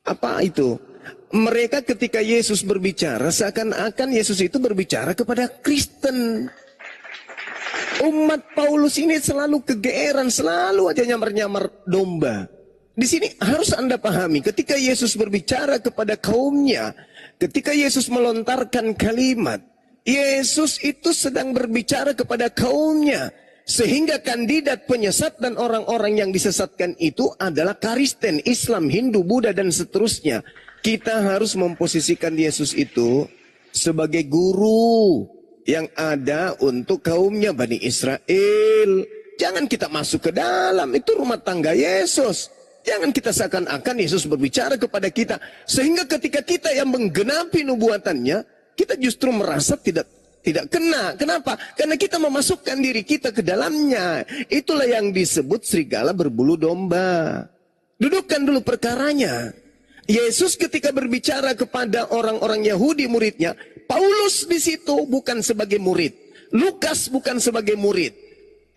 Apa itu? Mereka ketika Yesus berbicara, seakan-akan Yesus itu berbicara kepada Kristen. Umat Paulus ini selalu kegeeran, selalu aja nyamar-nyamar domba. Di sini harus Anda pahami, ketika Yesus berbicara kepada kaumnya, ketika Yesus melontarkan kalimat, Yesus itu sedang berbicara kepada kaumnya. Sehingga kandidat penyesat dan orang-orang yang disesatkan itu adalah Kristen, Islam, Hindu, Buddha, dan seterusnya. Kita harus memposisikan Yesus itu sebagai guru yang ada untuk kaumnya Bani Israel. Jangan kita masuk ke dalam, itu rumah tangga Yesus. Jangan kita seakan-akan Yesus berbicara kepada kita. Sehingga ketika kita yang menggenapi nubuatannya, kita justru merasa tidak kena. Kenapa? Karena kita memasukkan diri kita ke dalamnya. Itulah yang disebut serigala berbulu domba. Dudukkan dulu perkaranya. Yesus ketika berbicara kepada orang-orang Yahudi muridnya, Paulus di situ bukan sebagai murid. Lukas bukan sebagai murid.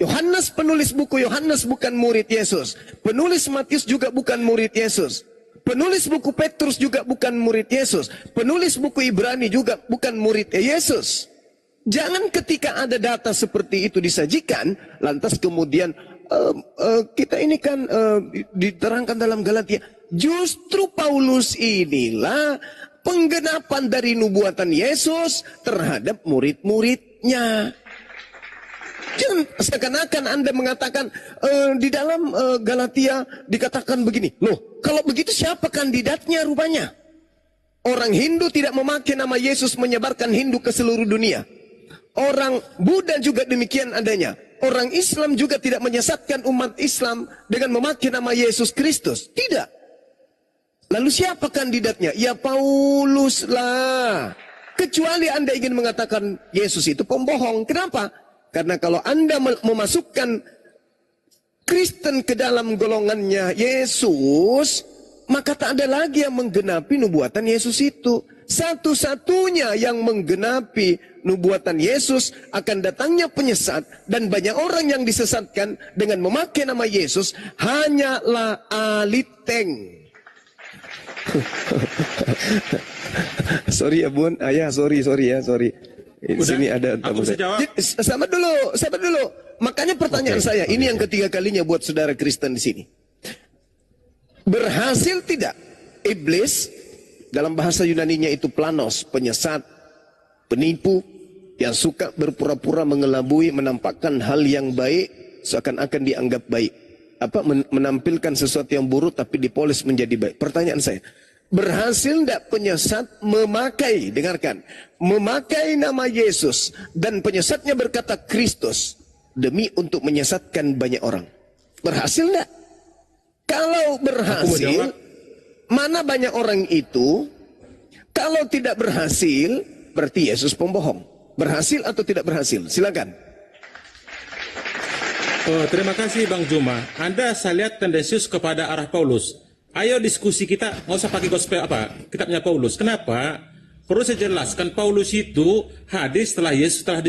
Yohanes penulis buku Yohanes bukan murid Yesus. Penulis Matius juga bukan murid Yesus. Penulis buku Petrus juga bukan murid Yesus. Penulis buku Ibrani juga bukan murid Yesus. Jangan ketika ada data seperti itu disajikan, lantas kemudian kita ini kan diterangkan dalam Galatia. Justru Paulus inilah penggenapan dari nubuatan Yesus terhadap murid-muridnya. Jangan seakan-akan Anda mengatakan di dalam Galatia dikatakan begini. Loh, kalau begitu siapa kandidatnya rupanya? Orang Hindu tidak memakai nama Yesus menyebarkan Hindu ke seluruh dunia. Orang Buddha juga demikian adanya. Orang Islam juga tidak menyesatkan umat Islam dengan memakai nama Yesus Kristus. Tidak. Lalu siapa kandidatnya? Ya Paulus lah. Kecuali Anda ingin mengatakan Yesus itu pembohong. Kenapa? Karena kalau Anda memasukkan Kristen ke dalam golongannya Yesus, maka tak ada lagi yang menggenapi nubuatan Yesus itu. Satu-satunya yang menggenapi nubuatan Yesus akan datangnya penyesat dan banyak orang yang disesatkan dengan memakai nama Yesus hanyalah aliteng. Sorry ya Bun, ayah sorry ya. Di sini ada tamu saya. Sabar dulu. Makanya pertanyaan saya, ini yang ketiga kalinya buat saudara Kristen di sini. Berhasil tidak iblis, dalam bahasa Yunaninya itu planos, penyesat, penipu, yang suka berpura-pura mengelabui, menampakkan hal yang baik seakan-akan dianggap baik. Menampilkan sesuatu yang buruk tapi dipoles menjadi baik. Pertanyaan saya, berhasil tidak penyesat memakai, dengarkan, memakai nama Yesus dan penyesatnya berkata Kristus demi untuk menyesatkan banyak orang? Berhasil tidak? Kalau berhasil, mana banyak orang itu? Kalau tidak berhasil, berarti Yesus pembohong. Berhasil atau tidak berhasil? Silakan. Terima kasih Bang Juma. Anda saya lihat tendensius kepada arah Paulus. Ayo diskusi kita, nggak usah pakai gospel kitabnya Paulus. Kenapa? Perlu saya jelaskan, Paulus itu hadis setelah Yesus telah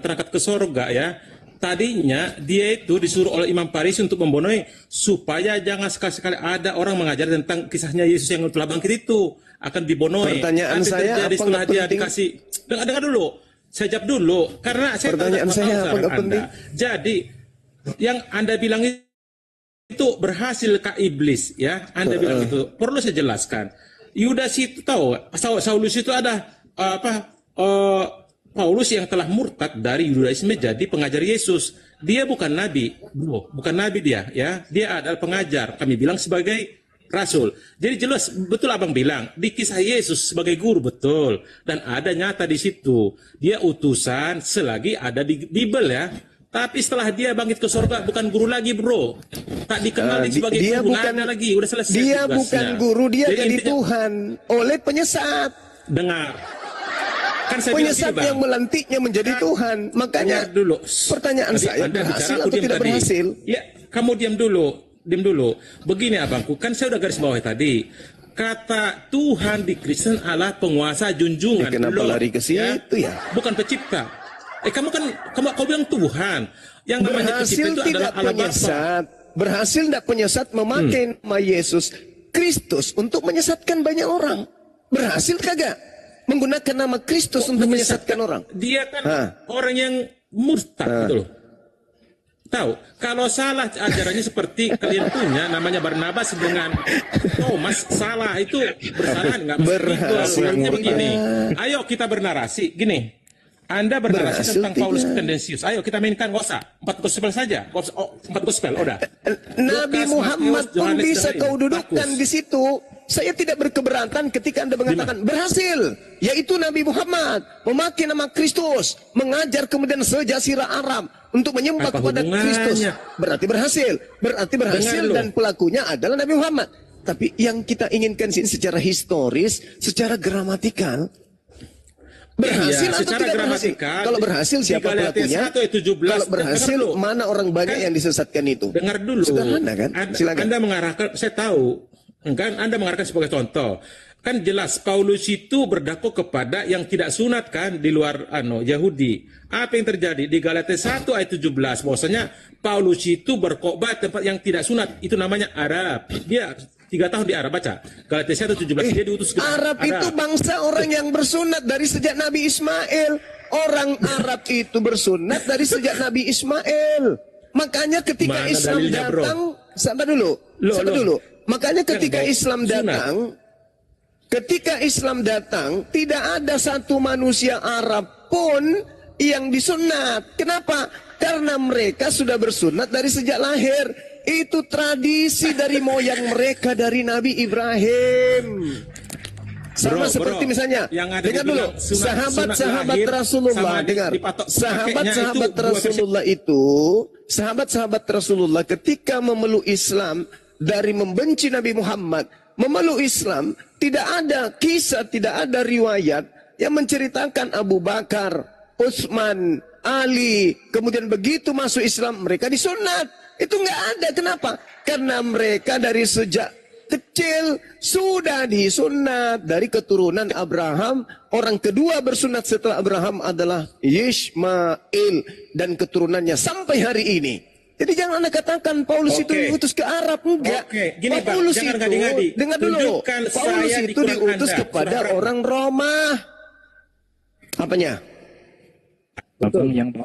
terangkat ke sorga ya. Tadinya dia itu disuruh oleh Imam Farisi untuk membunuh supaya jangan sekali-sekali ada orang mengajar tentang kisahnya Yesus yang telah bangkit itu akan dibunuh. Pertanyaan saya apa setelah dia penting? dikasih. Dengar dulu. Saya jawab dulu karena saya pertanyaan saya apa penting? Jadi yang Anda bilang itu berhasil ke iblis ya. Anda bilang itu perlu saya jelaskan. Yudas itu tahu, Saulus itu ada Paulus yang telah murtad dari Yudaisme jadi pengajar Yesus. Dia bukan nabi, bro, bukan nabi dia ya. Dia adalah pengajar. Kami bilang sebagai rasul. Jadi jelas betul abang bilang di kisah Yesus sebagai guru betul dan ada nyata di situ. Dia utusan selagi ada di Bible ya. Tapi setelah dia bangkit ke surga bukan guru lagi bro. Tak dikenal sebagai dia guru, bukan, ada lagi. Udah selesai dia tugasnya. bukan guru, dia jadi intinya, Tuhan oleh penyesat. Dengar. Kan saya Penyesat bilang gini, yang melantiknya menjadi Tuhan. Makanya dulu. Pertanyaan saya, berhasil atau tidak berhasil? Ya, kamu diam dulu. Begini abangku, kan saya udah garis bawah tadi. Kata Tuhan di Kristen adalah penguasa junjungan. Kenapa lari ke situ ya? Bukan pencipta. Kau bilang Tuhan. Yang namanya pencipta itu adalah Allah Bapa. Berhasil tidak penyesat memakai nama Yesus Kristus untuk menyesatkan banyak orang. Berhasil kagak? Menggunakan nama Kristus untuk menyesatkan orang. Dia kan orang yang murtad gitu loh. Tahu, kalau salah ajarannya seperti kalian punya namanya Barnabas dengan Thomas, salah itu bersalah nggak? Berhasil. Begini, ayo kita bernarasi gini. Anda bernarasi Berhasil tentang Paulus tendensius. Ayo kita mainkan, nggak usah 4 gospel saja. 4 gospel, udah. Nabi Lukas, Muhammad Matius, pun Yohanes, bisa dan kau lain. dudukkan Bagus. di situ. Saya tidak berkeberatan ketika Anda mengatakan berhasil, yaitu Nabi Muhammad memakai nama Kristus, mengajar kemudian sejazirah Arab untuk menyembah Apa kepada hubungannya? Kristus. Berarti berhasil. Berarti berhasil Dengar dan pelakunya adalah Nabi Muhammad. Tapi yang kita inginkan sini secara historis, secara gramatikal, berhasil Iya, atau secara tidak berhasil? gramatikal, Kalau berhasil di siapa Galatia pelakunya? 1 ayat 17, Kalau berhasil dengar dulu. mana orang banyak Kan- yang disesatkan itu? Dengar dulu. Sederhana kan? Silakan. Anda mengarahkan, saya tahu. Kan Anda mengarahkan sebagai contoh. Kan jelas Paulus itu berdakwah kepada yang tidak sunat kan di luar Yahudi. Apa yang terjadi di Galatia 1 ayat 17? Bahwasanya Paulus itu berkhotbah tempat yang tidak sunat. Itu namanya Arab. Dia 3 tahun di Arab, baca. Galatia 1 17 dia diutus ke Arab itu bangsa orang yang bersunat dari sejak Nabi Ismail. Orang Arab itu bersunat dari sejak Nabi Ismail. Makanya ketika Mana Islam dalilnya, bro? datang, sabar dulu. Makanya ketika Islam datang, tidak ada satu manusia Arab pun yang disunat. Kenapa? Karena mereka sudah bersunat dari sejak lahir. Itu tradisi dari moyang mereka dari Nabi Ibrahim. Sama seperti misalnya, yang ada dengar dulu, dibilang sunat sahabat-sahabat lahir Rasulullah, sama dengar, dipatok sahabat-sahabat pakainya itu Rasulullah itu, sahabat-sahabat Rasulullah ketika memeluk Islam dari membenci Nabi Muhammad, memeluk Islam, tidak ada kisah, tidak ada riwayat yang menceritakan Abu Bakar, Utsman, Ali, kemudian begitu masuk Islam mereka disunat. Itu nggak ada. Kenapa? Karena mereka dari sejak kecil sudah disunat dari keturunan Abraham. Orang kedua bersunat setelah Abraham adalah Yishmael dan keturunannya sampai hari ini. Jadi jangan Anda katakan Paulus itu diutus ke Arab. Enggak. Gini, Bang, Paulus jangan itu, ngadi-ngadi. dengar dulu, Tunjukkan Paulus saya di itu Quran diutus Anda. kepada Surah berapa? orang Roma. Apanya?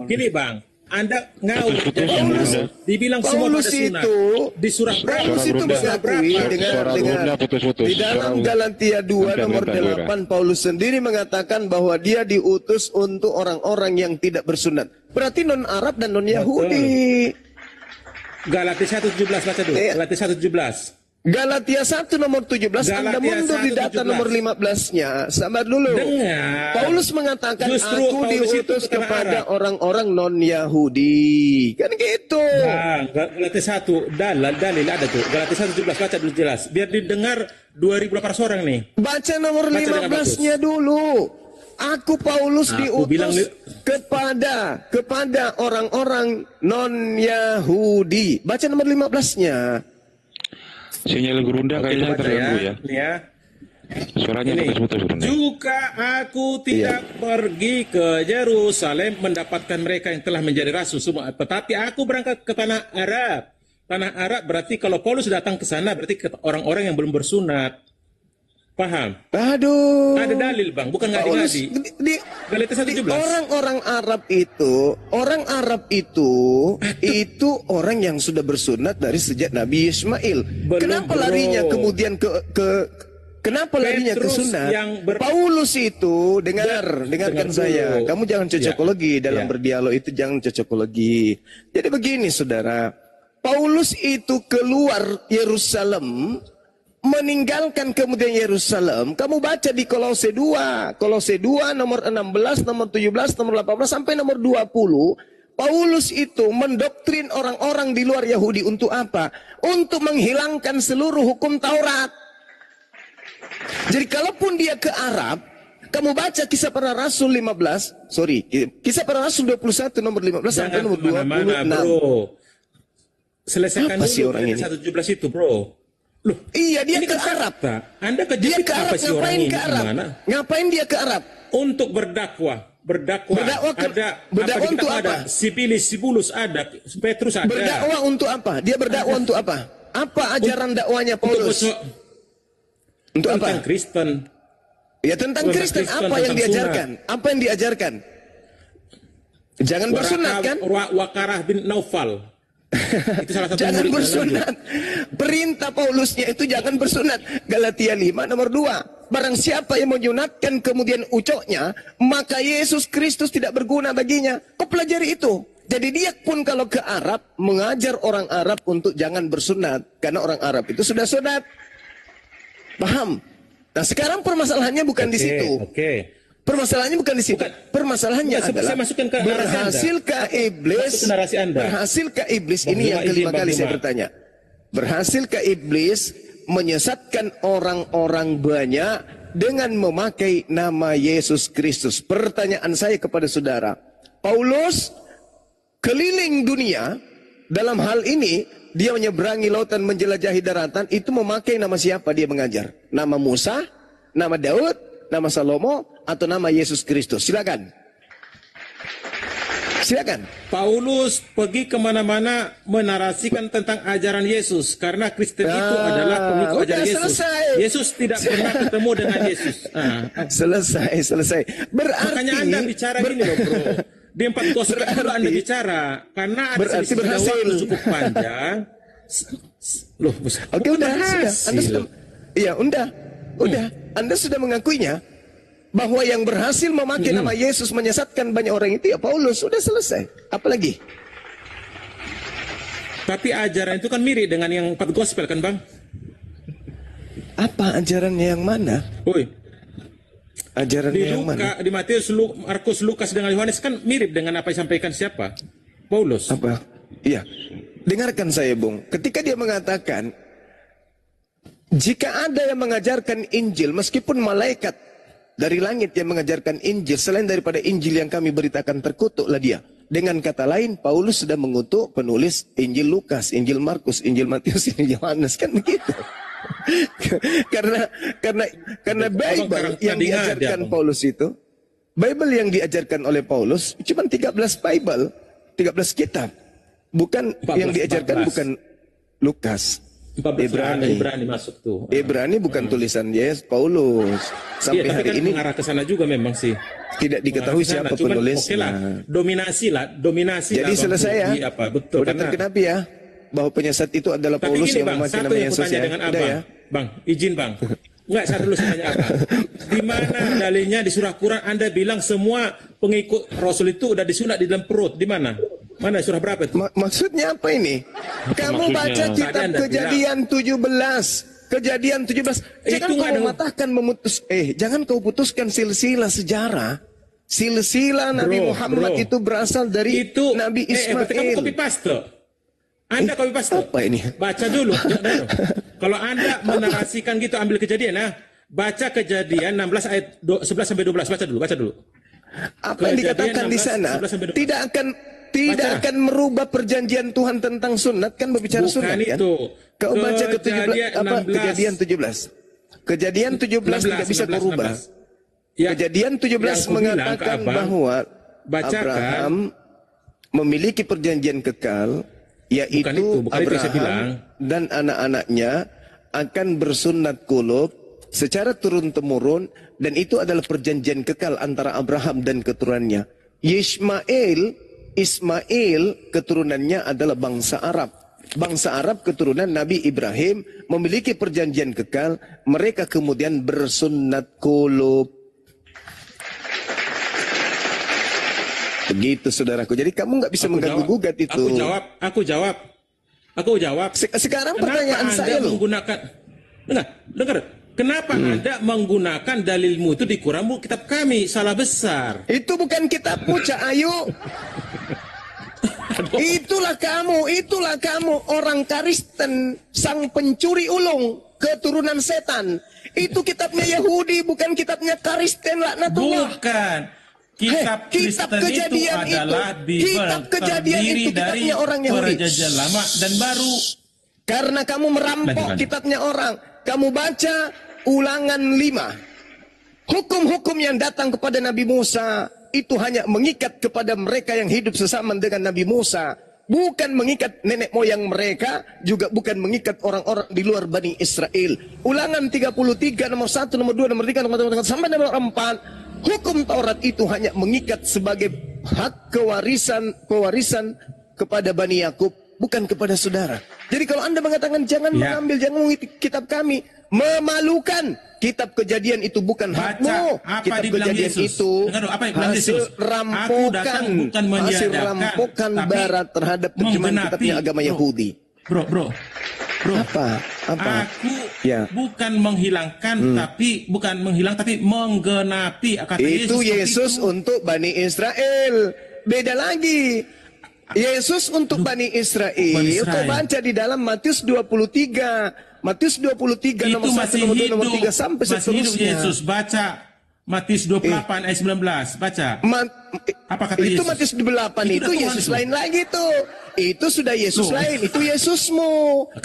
Gini Bang, Anda ngawur. Paulus, Dibilang semua Paulus pada sunat. itu Di surah berapa? Paulus itu mengakui dengan di dalam Galatia 2 nomor 8 Paulus sendiri mengatakan bahwa dia diutus untuk orang-orang yang tidak bersunat. Berarti non Arab dan non Yahudi. Galatia 1:17 baca dulu. Galatia 1:17. Galatia 1 nomor 17 Anda Galatia mundur di 1, data 17. nomor 15-nya. Sabar dulu. Dengar. Paulus mengatakan Justru aku Paulus itu diutus bukan kepada Arab. orang-orang non Yahudi. Kan gitu. Bang, Galatia 1 dalil ada tuh. Galatia 1:17 baca dulu jelas. Biar didengar 2.800 orang nih. Baca nomor Baca dengan 15-nya dulu. Aku Paulus bilang diutus kepada orang-orang non Yahudi. Baca nomor 15-nya. Sinyal Gerunda kayaknya baca terganggu ya. Ini ya. Suaranya Ini. putus-putus Gerunda. Juga aku tidak pergi ke Yerusalem mendapatkan mereka yang telah menjadi rasul semua, tetapi aku berangkat ke tanah Arab. Tanah Arab berarti kalau Paulus datang ke sana berarti ke orang-orang yang belum bersunat. Paham? Aduh. Ada dalil Bang, bukan Paulus ngadi-ngadi. Galatia 1:17. orang Arab itu orang yang sudah bersunat dari sejak Nabi Ismail. Belum, Kenapa bro. larinya kemudian kenapa larinya ke Petrus sunat? yang Paulus itu dengarkan dengar saya. dulu. Kamu jangan cocokologi dalam Ya. berdialog itu, jangan cocokologi. Jadi begini saudara, Paulus itu keluar Yerusalem, meninggalkan kemudian Yerusalem. Kamu baca di Kolose 2 nomor 16, nomor 17, nomor 18 sampai nomor 20. Paulus itu mendoktrin orang-orang di luar Yahudi untuk apa? Untuk menghilangkan seluruh hukum Taurat. Jadi kalaupun dia ke Arab, kamu baca Kisah Para Rasul 15, Kisah Para Rasul 21 nomor 15 sampai nomor 26. Bro. Selesaikan Apa sih dulu orang ini? 1:17 itu, Bro. Loh, Iya, dia ini ke kan Arab. fakta. Anda Dia kejepit ke Arab, apa sih orang ngapain ini? ke Arab? Gimana? Ngapain dia ke Arab? Untuk berdakwah. Berdakwah Ada berdakwah di untuk kitab ada. apa? Sibilis, Sibulus ada. Petrus ada. Berdakwah untuk apa? Dia berdakwah untuk apa? Apa ajaran dakwanya Untuk Paulus? Untuk tentang apa? Kristen. Ya tentang Tentang Kristen, Kristen, apa yang tentang diajarkan? Apa yang diajarkan? Jangan bersunat kan? Wakarah bin Naufal. Itu salah satu Jangan murid. bersunat. Perintah Paulusnya itu jangan bersunat. Galatia 5 nomor 2. Barang siapa yang menyunatkan kemudian ucoknya, maka Yesus Kristus tidak berguna baginya. Kau pelajari itu. Jadi dia pun kalau ke Arab, mengajar orang Arab untuk jangan bersunat. Karena orang Arab itu sudah sunat. Paham? Nah sekarang permasalahannya bukan di situ. Oke. Permasalahannya bukan di situ. Permasalahannya Bukan, adalah saya masukkan ke narasi Anda. berhasilkah iblis? Masuk ke narasi Anda. Berhasilkah iblis? Bang Ini Juma, yang kelima Bang kali saya Juma. bertanya. Berhasilkah iblis menyesatkan orang-orang banyak dengan memakai nama Yesus Kristus? Pertanyaan saya kepada saudara, Paulus keliling dunia dalam hal ini. Dia menyeberangi lautan, menjelajahi daratan, itu memakai nama siapa dia mengajar? Nama Musa, nama Daud, nama Salomo, atau nama Yesus Kristus? Silakan. Silakan. Paulus pergi kemana-mana menarasikan tentang ajaran Yesus. Karena Kristen itu adalah pengikut udah ajaran Yesus. selesai. Yesus tidak pernah ketemu dengan Yesus. Selesai. Berarti Makanya Anda bicara gini loh bro. Di 4 gospel itu Anda bicara. Karena ada berarti selisih berhasil. waktu cukup panjang. Loh, Oke, udah, sudah. Anda sudah. Iya, udah. Anda sudah mengakuinya bahwa yang berhasil memakai nama Yesus menyesatkan banyak orang itu ya Paulus. Sudah selesai. Apalagi? Tapi ajaran itu kan mirip dengan yang 4 gospel kan Bang? Apa ajarannya yang mana? Woi. Ajarannya Di yang mana? Di Matius, Markus, Lukas dengan Yohanes kan mirip dengan apa yang disampaikan siapa? Paulus. Apa? Iya. Dengarkan saya, Bung. Ketika dia mengatakan, jika ada yang mengajarkan Injil, meskipun malaikat dari langit yang mengajarkan Injil, selain daripada Injil yang kami beritakan, terkutuklah dia. Dengan kata lain, Paulus sudah mengutuk penulis Injil Lukas, Injil Markus, Injil Matius, Injil Yohanes, kan begitu. karena Bible yang diajarkan Paulus itu, Bible yang diajarkan oleh Paulus cuma 13 Bible, 13 kitab. Bukan 14, yang diajarkan 14. bukan Lukas. 14 Ibrani masuk tuh. Ibrani bukan tulisan Yes Paulus. Sampai Iya, tapi hari kan ini mengarah ke sana juga memang sih. tidak diketahui Mengarah ke sana. siapa Cuman, penulisnya. oke lah, dominasi Jadi lah, Bang selesai ya. Budi, apa betul Udah karena terkenapi ya bahwa penyesat itu adalah tapi Paulus gini yang Bang, memakai satu nama yang Yesus kutanya ya. dengan Udah Abang. ya. Bang, izin Bang. Enggak, saya dulu saya tanya Abang. Di mana dalilnya di surah Quran Anda bilang semua pengikut Rasul itu udah disunat di dalam perut? Di mana? Mana surah berapa itu? Maksudnya apa ini? Kamu maksudnya? baca kitab Tadi Anda Kejadian 17. Kejadian 17. Jangan Itu kau nggak ada- mematahkan jangan kau putuskan silsilah sejarah. Silsilah Nabi Muhammad bro. itu berasal dari Itu Nabi berarti kamu copy Ismail. paste. Anda copy paste. Apa ini? Baca dulu. Kalau Anda menarasikan gitu ambil Kejadian ya. Baca Kejadian 16 ayat 11 sampai 12. Baca dulu. Apa yang dikatakan di 16, sana 11 sampai 12. tidak Baca. akan merubah perjanjian Tuhan tentang sunat, kan berbicara Bukan sunat kan? itu. Kau baca ke 17 Kejadian apa 16. Kejadian 17. Kejadian 17 tidak bisa kau rubah. 16. Ya, Kejadian 17 yang ku bilang ke mengatakan Abang, bahwa bacakan. Abraham memiliki perjanjian kekal, yaitu bukan itu yang saya bilang. Abraham dan anak-anaknya akan bersunat kulub secara turun-temurun, dan itu adalah perjanjian kekal antara Abraham dan keturunannya. Ismail keturunannya adalah bangsa Arab. Bangsa Arab keturunan Nabi Ibrahim memiliki perjanjian kekal, mereka kemudian bersunat kulub. Begitu saudaraku. Jadi kamu nggak bisa mengganggu-gugat itu. Aku jawab. Sekarang Kenapa pertanyaan Anda saya loh. menggunakan dengar. Kenapa Anda menggunakan dalilmu itu di Quran, kitab kami? Salah besar. Itu bukan kitabmu, Cak Ayu. Itulah kamu orang Kristen, sang pencuri ulung, keturunan setan. Itu kitabnya Yahudi, bukan kitabnya Kristen, laknatullah. Bukan. Kitab Kristen itu adalah Kitab Kejadian terdiri itu dari kitabnya orang Yahudi. Perjanjian Lama dan Baru. Karena kamu merampok Bagaimana? kitabnya orang. Kamu baca Ulangan 5. Hukum-hukum yang datang kepada Nabi Musa itu hanya mengikat kepada mereka yang hidup sesama dengan Nabi Musa. bukan mengikat nenek moyang mereka, juga bukan mengikat orang-orang di luar Bani Israel. Ulangan 33 nomor 1, nomor 2, nomor 3, nomor 4 sampai nomor 4. Hukum Taurat itu hanya mengikat sebagai hak pewarisan kepada Bani Yakub, bukan kepada saudara. Jadi kalau Anda mengatakan jangan mengambil, jangan mengikuti kitab kami, memalukan. Kitab Kejadian itu bukan hakmu. Kitab Kejadian Yesus itu hasil rampokan Barat terhadap terjemahan kitabnya agama Yahudi. Bro. Apa? Aku bukan menghilangkan, tapi menggenapi kata itu Yesus itu. Untuk Bani Israel. Beda lagi. Yesus untuk Bani Israel. Kau baca di dalam Matius 23. Matius 23 nomor 1, nomor 2, nomor 3 sampai seterusnya. Yesus baca Matius 28 ayat 19. Baca. Apa kata itu Yesus? Matius 28 itu Yesus lain lagi tuh. Itu sudah Yesus lain. Itu Yesusmu.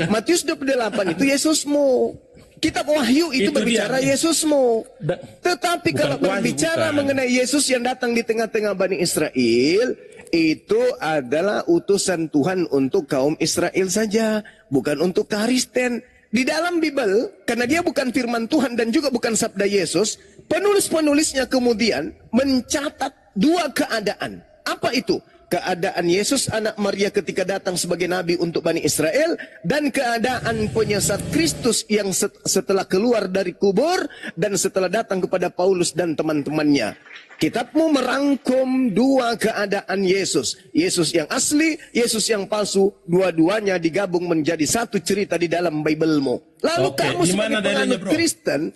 Matius 28 itu Yesusmu. Kitab Wahyu itu berbicara Yesusmu. Tetapi kalau berbicara mengenai Yesus yang datang di tengah-tengah Bani Israel, itu adalah utusan Tuhan untuk kaum Israel saja, bukan untuk Kristen. Di dalam Bible, karena dia bukan firman Tuhan dan juga bukan sabda Yesus, penulis-penulisnya kemudian mencatat dua keadaan. Apa itu? Keadaan Yesus anak Maria ketika datang sebagai nabi untuk Bani Israel, dan keadaan penyesat Kristus yang setelah keluar dari kubur dan setelah datang kepada Paulus dan teman-temannya. Kitabmu merangkum dua keadaan Yesus. Yesus yang asli, Yesus yang palsu, dua-duanya digabung menjadi satu cerita di dalam Biblemu. Lalu kamu sebagai penganut Kristen,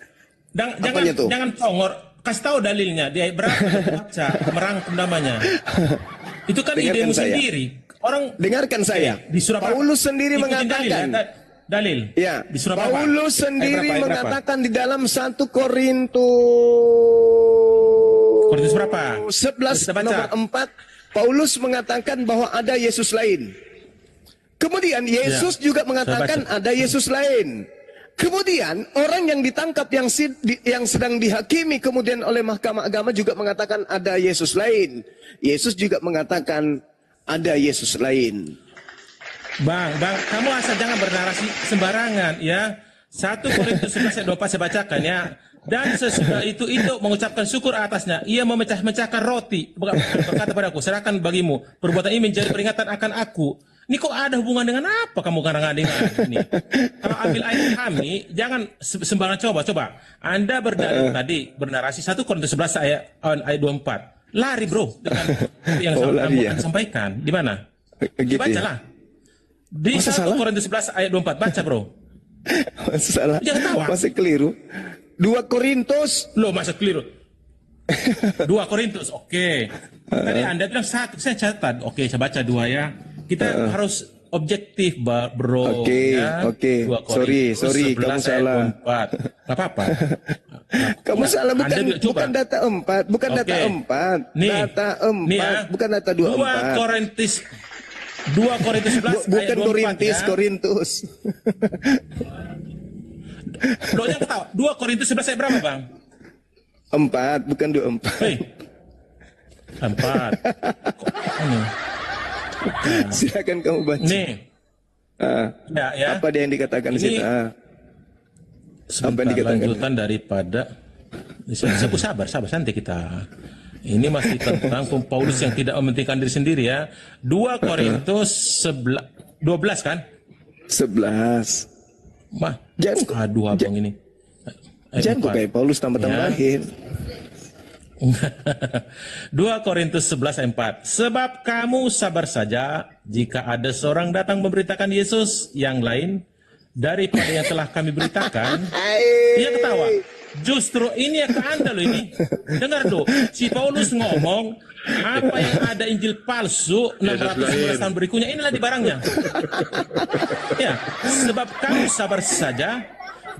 jangan tongor, kasih tahu dalilnya. Dia berapa baca merangkum namanya. Itu kan idemu sendiri. Orang dengarkan saya. Di surah Paulus sendiri mengatakan dalil. Ya, di surah Paulus sendiri mengatakan di dalam 1 Korintus berapa? 11 nomor 4, Paulus mengatakan bahwa ada Yesus lain. Kemudian Yesus juga mengatakan ada Yesus lain. Kemudian orang yang ditangkap yang sedang dihakimi kemudian oleh Mahkamah Agama juga mengatakan ada Yesus lain. Yesus juga mengatakan ada Yesus lain. Bang, kamu asal jangan bernarasi sembarangan ya. 1 Korintus 11 ayat 24 saya bacakan ya. Dan sesudah itu mengucapkan syukur atasnya. Ia memecah-mecahkan roti. Berkata padaku, serahkan bagimu. Perbuatan ini menjadi peringatan akan aku. Ini kok ada hubungan dengan apa kamu kadang-kadang ini? Kalau ambil ayat kami, jangan sembarangan coba. Anda bernarasi 1 Korintus 11 ayat 24. Lari bro dengan yang kamu sampaikan. Di mana? Gitu bacalah. Di 1 Korintus 11 ayat 24. Baca bro. Salah. Jangan tawa. Masih keliru. 2 Korintus. Loh, masa keliru? 2 Korintus, oke. Tadi Anda bilang 1, saya catat. Oke, saya baca 2 ya. Kita harus objektif, bro. Oke. Sorry, kamu salah. 4. Gak apa-apa. Kamu salah, bukan data 4, bukan data 4. Nih, data 4, bukan data 24. 2 Korintus 11 bukan ayat 24 Korintus, ya. Korintus. Loh, jangan ketawa. 2 Korintus 11 ayat berapa, Bang? 4, bukan 24. Hei. 4. Ini. Silakan kamu baca. Nih. Apa dia yang dikatakan di situ? Apa yang dikatakan? Lanjutan daripada sabar santai kita. Ini masih tentang Paulus yang tidak mementingkan diri sendiri ya. 2 Korintus 12 kan? 11. Aduh abang ini. Jangan kok kayak Paulus tambah-tambahin. 2 Korintus 11 ayat 4. Sebab kamu sabar saja jika ada seorang datang memberitakan Yesus yang lain daripada yang telah kami beritakan. Dia ketawa. Justru ini ya ke Anda loh ini. Dengar tuh, si Paulus ngomong apa yang ada Injil palsu 615 tahun berikutnya, inilah di barangnya. Ya, sebab kamu sabar saja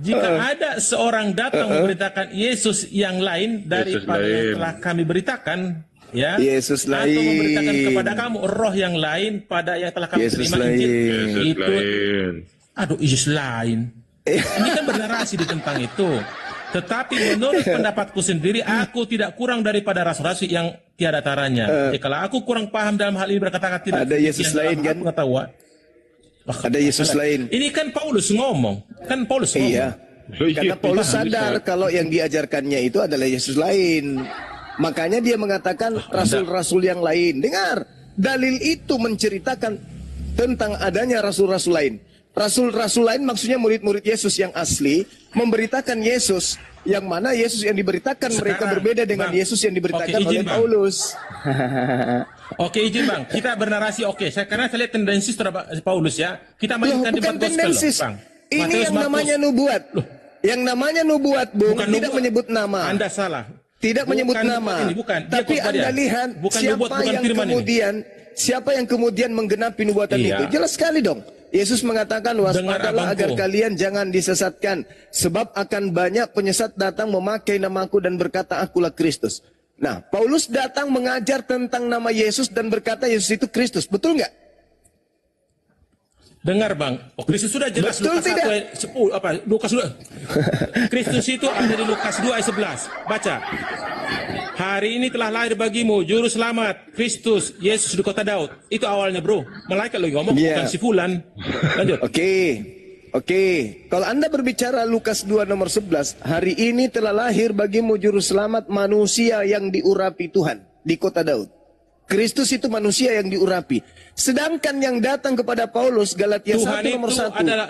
jika ada seorang datang memberitakan Yesus yang lain daripada yang telah kami beritakan, ya, Yesus lain, atau memberitakan kepada kamu roh yang lain pada yang telah kami Yesus terima Injil itu. Lain. Yesus lain. Ini kan bernarasi di tentang itu. Tetapi menurut pendapatku sendiri, aku tidak kurang daripada rasul-rasul yang tiada taranya. Kalau aku kurang paham dalam hal ini berkata-kata tidak. Ada Yesus lain kan? Pengetahuan. Ada Yesus lain. Ini kan Paulus ngomong. Kan Paulus ngomong. Iya. Karena Paulus sadar kalau yang diajarkannya itu adalah Yesus lain. Makanya dia mengatakan rasul-rasul yang lain. Dengar, dalil itu menceritakan tentang adanya rasul-rasul lain. Rasul-rasul lain maksudnya murid-murid Yesus yang asli memberitakan Yesus, yang mana Yesus yang diberitakan sekarang, mereka berbeda dengan Bang, Yesus yang diberitakan oleh Paulus. Oke, izin Bang, kita bernarasi karena saya lihat tendensi Paulus ya. Kita mainkan di gospel Bang. Ini Mateus, yang namanya nubuat. Yang namanya nubuat, Bung, bukan tidak menyebut nama. Anda salah. Tidak menyebut nama. Tapi Anda lihat siapa yang kemudian menggenapi nubuatan itu. Jelas sekali dong. Yesus mengatakan, waspadalah agar kalian jangan disesatkan, sebab akan banyak penyesat datang memakai namaku dan berkata akulah Kristus. Nah, Paulus datang mengajar tentang nama Yesus dan berkata Yesus itu Kristus. Betul nggak? Dengar Bang, Kristus sudah jelas. Betul Lukas 1 ayat 10, Lukas 2. Kristus itu ada di Lukas 2 ayat 11. Baca. Hari ini telah lahir bagimu juru selamat Kristus Yesus di kota Daud. Itu awalnya, bro. Malaikat lagi ngomong, bukan si fulan. Lanjut. Oke. Kalau Anda berbicara Lukas 2 nomor 11, hari ini telah lahir bagimu juru selamat manusia yang diurapi Tuhan di kota Daud. Kristus itu manusia yang diurapi. Sedangkan yang datang kepada Paulus, Galatia 1 nomor 1. Tuhan itu adalah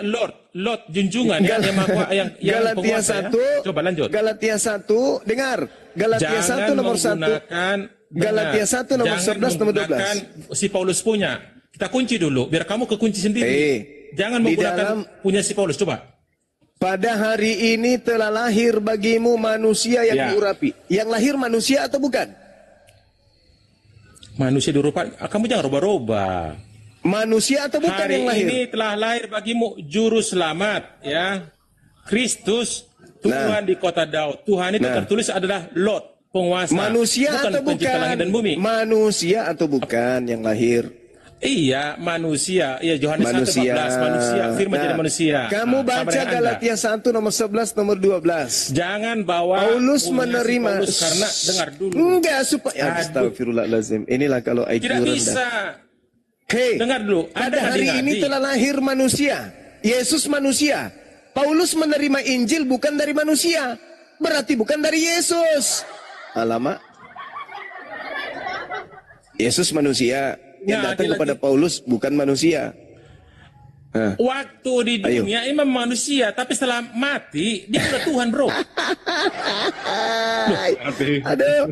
Lord junjungan yang Galatia 1. Ya. Coba lanjut. Galatia 1, dengar. Galatia 1 nomor 1. Galatia 1 nomor 11 nomor 12. Si Paulus punya. Kita kunci dulu biar kamu kekunci sendiri. Jangan menggunakan punya si Paulus. Coba. Pada hari ini telah lahir bagimu manusia yang diurapi. Yang lahir manusia atau bukan? Manusia diurapi. Kamu jangan roba-roba. Manusia atau bukan yang lahir? Hari ini telah lahir bagimu juru selamat, ya. Kristus, Tuhan di kota Daud. Tuhan itu tertulis adalah Lord, penguasa. Manusia bukan atau bukan? Langit dan bumi. Manusia atau bukan yang lahir? Iya, manusia. Iya, Yohanes 1:14, manusia. Firman jadi manusia. Kamu baca Galatia 1 nomor 11 nomor 12. Jangan bawa Paulus menerima Paulus karena dengar dulu. Enggak supaya astagfirullahalazim. Inilah kalau IQ tidak rendah. bisa. Dengar dulu. Pada hari ini telah lahir manusia. Yesus manusia. Paulus menerima Injil bukan dari manusia. Berarti bukan dari Yesus. Alamak. Yesus manusia. Yang datang kepada Paulus bukan manusia. Waktu di dunia ini memang manusia, tapi setelah mati dia sudah Tuhan, bro. Aduh,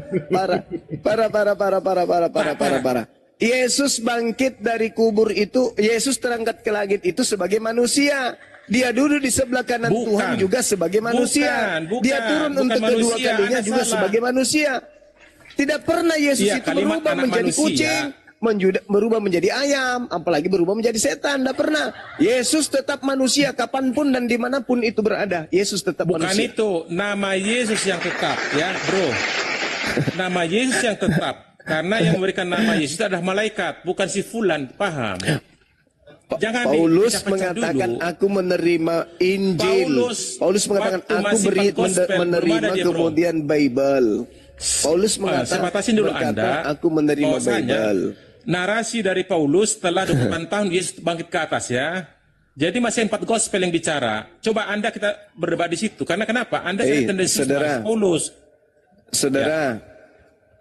parah. Yesus bangkit dari kubur itu, Yesus terangkat ke langit itu sebagai manusia. Dia duduk di sebelah kanan Tuhan juga sebagai manusia. Dia turun untuk kedua kalinya juga sebagai manusia. Tidak pernah Yesus itu berubah menjadi kucing, berubah menjadi ayam, apalagi berubah menjadi setan. Tidak pernah. Yesus tetap manusia kapanpun dan dimanapun itu berada. Yesus tetap manusia. Bukan itu, nama Yesus yang tetap, ya bro. Nama Yesus yang tetap. Karena yang memberikan nama Yesus adalah malaikat, bukan si fulan. Paham? Jangan Paulus mengatakan aku menerima Injil. Paulus mengatakan aku menerima kemudian Bible. Paulus mengatakan aku menerima Bible. Narasi dari Paulus setelah 28 tahun Yesus bangkit ke atas, ya. Jadi masih 4 gospel yang bicara. Coba Anda kita berdebat di situ. Karena kenapa? Anda tendensi Paulus. Saudara,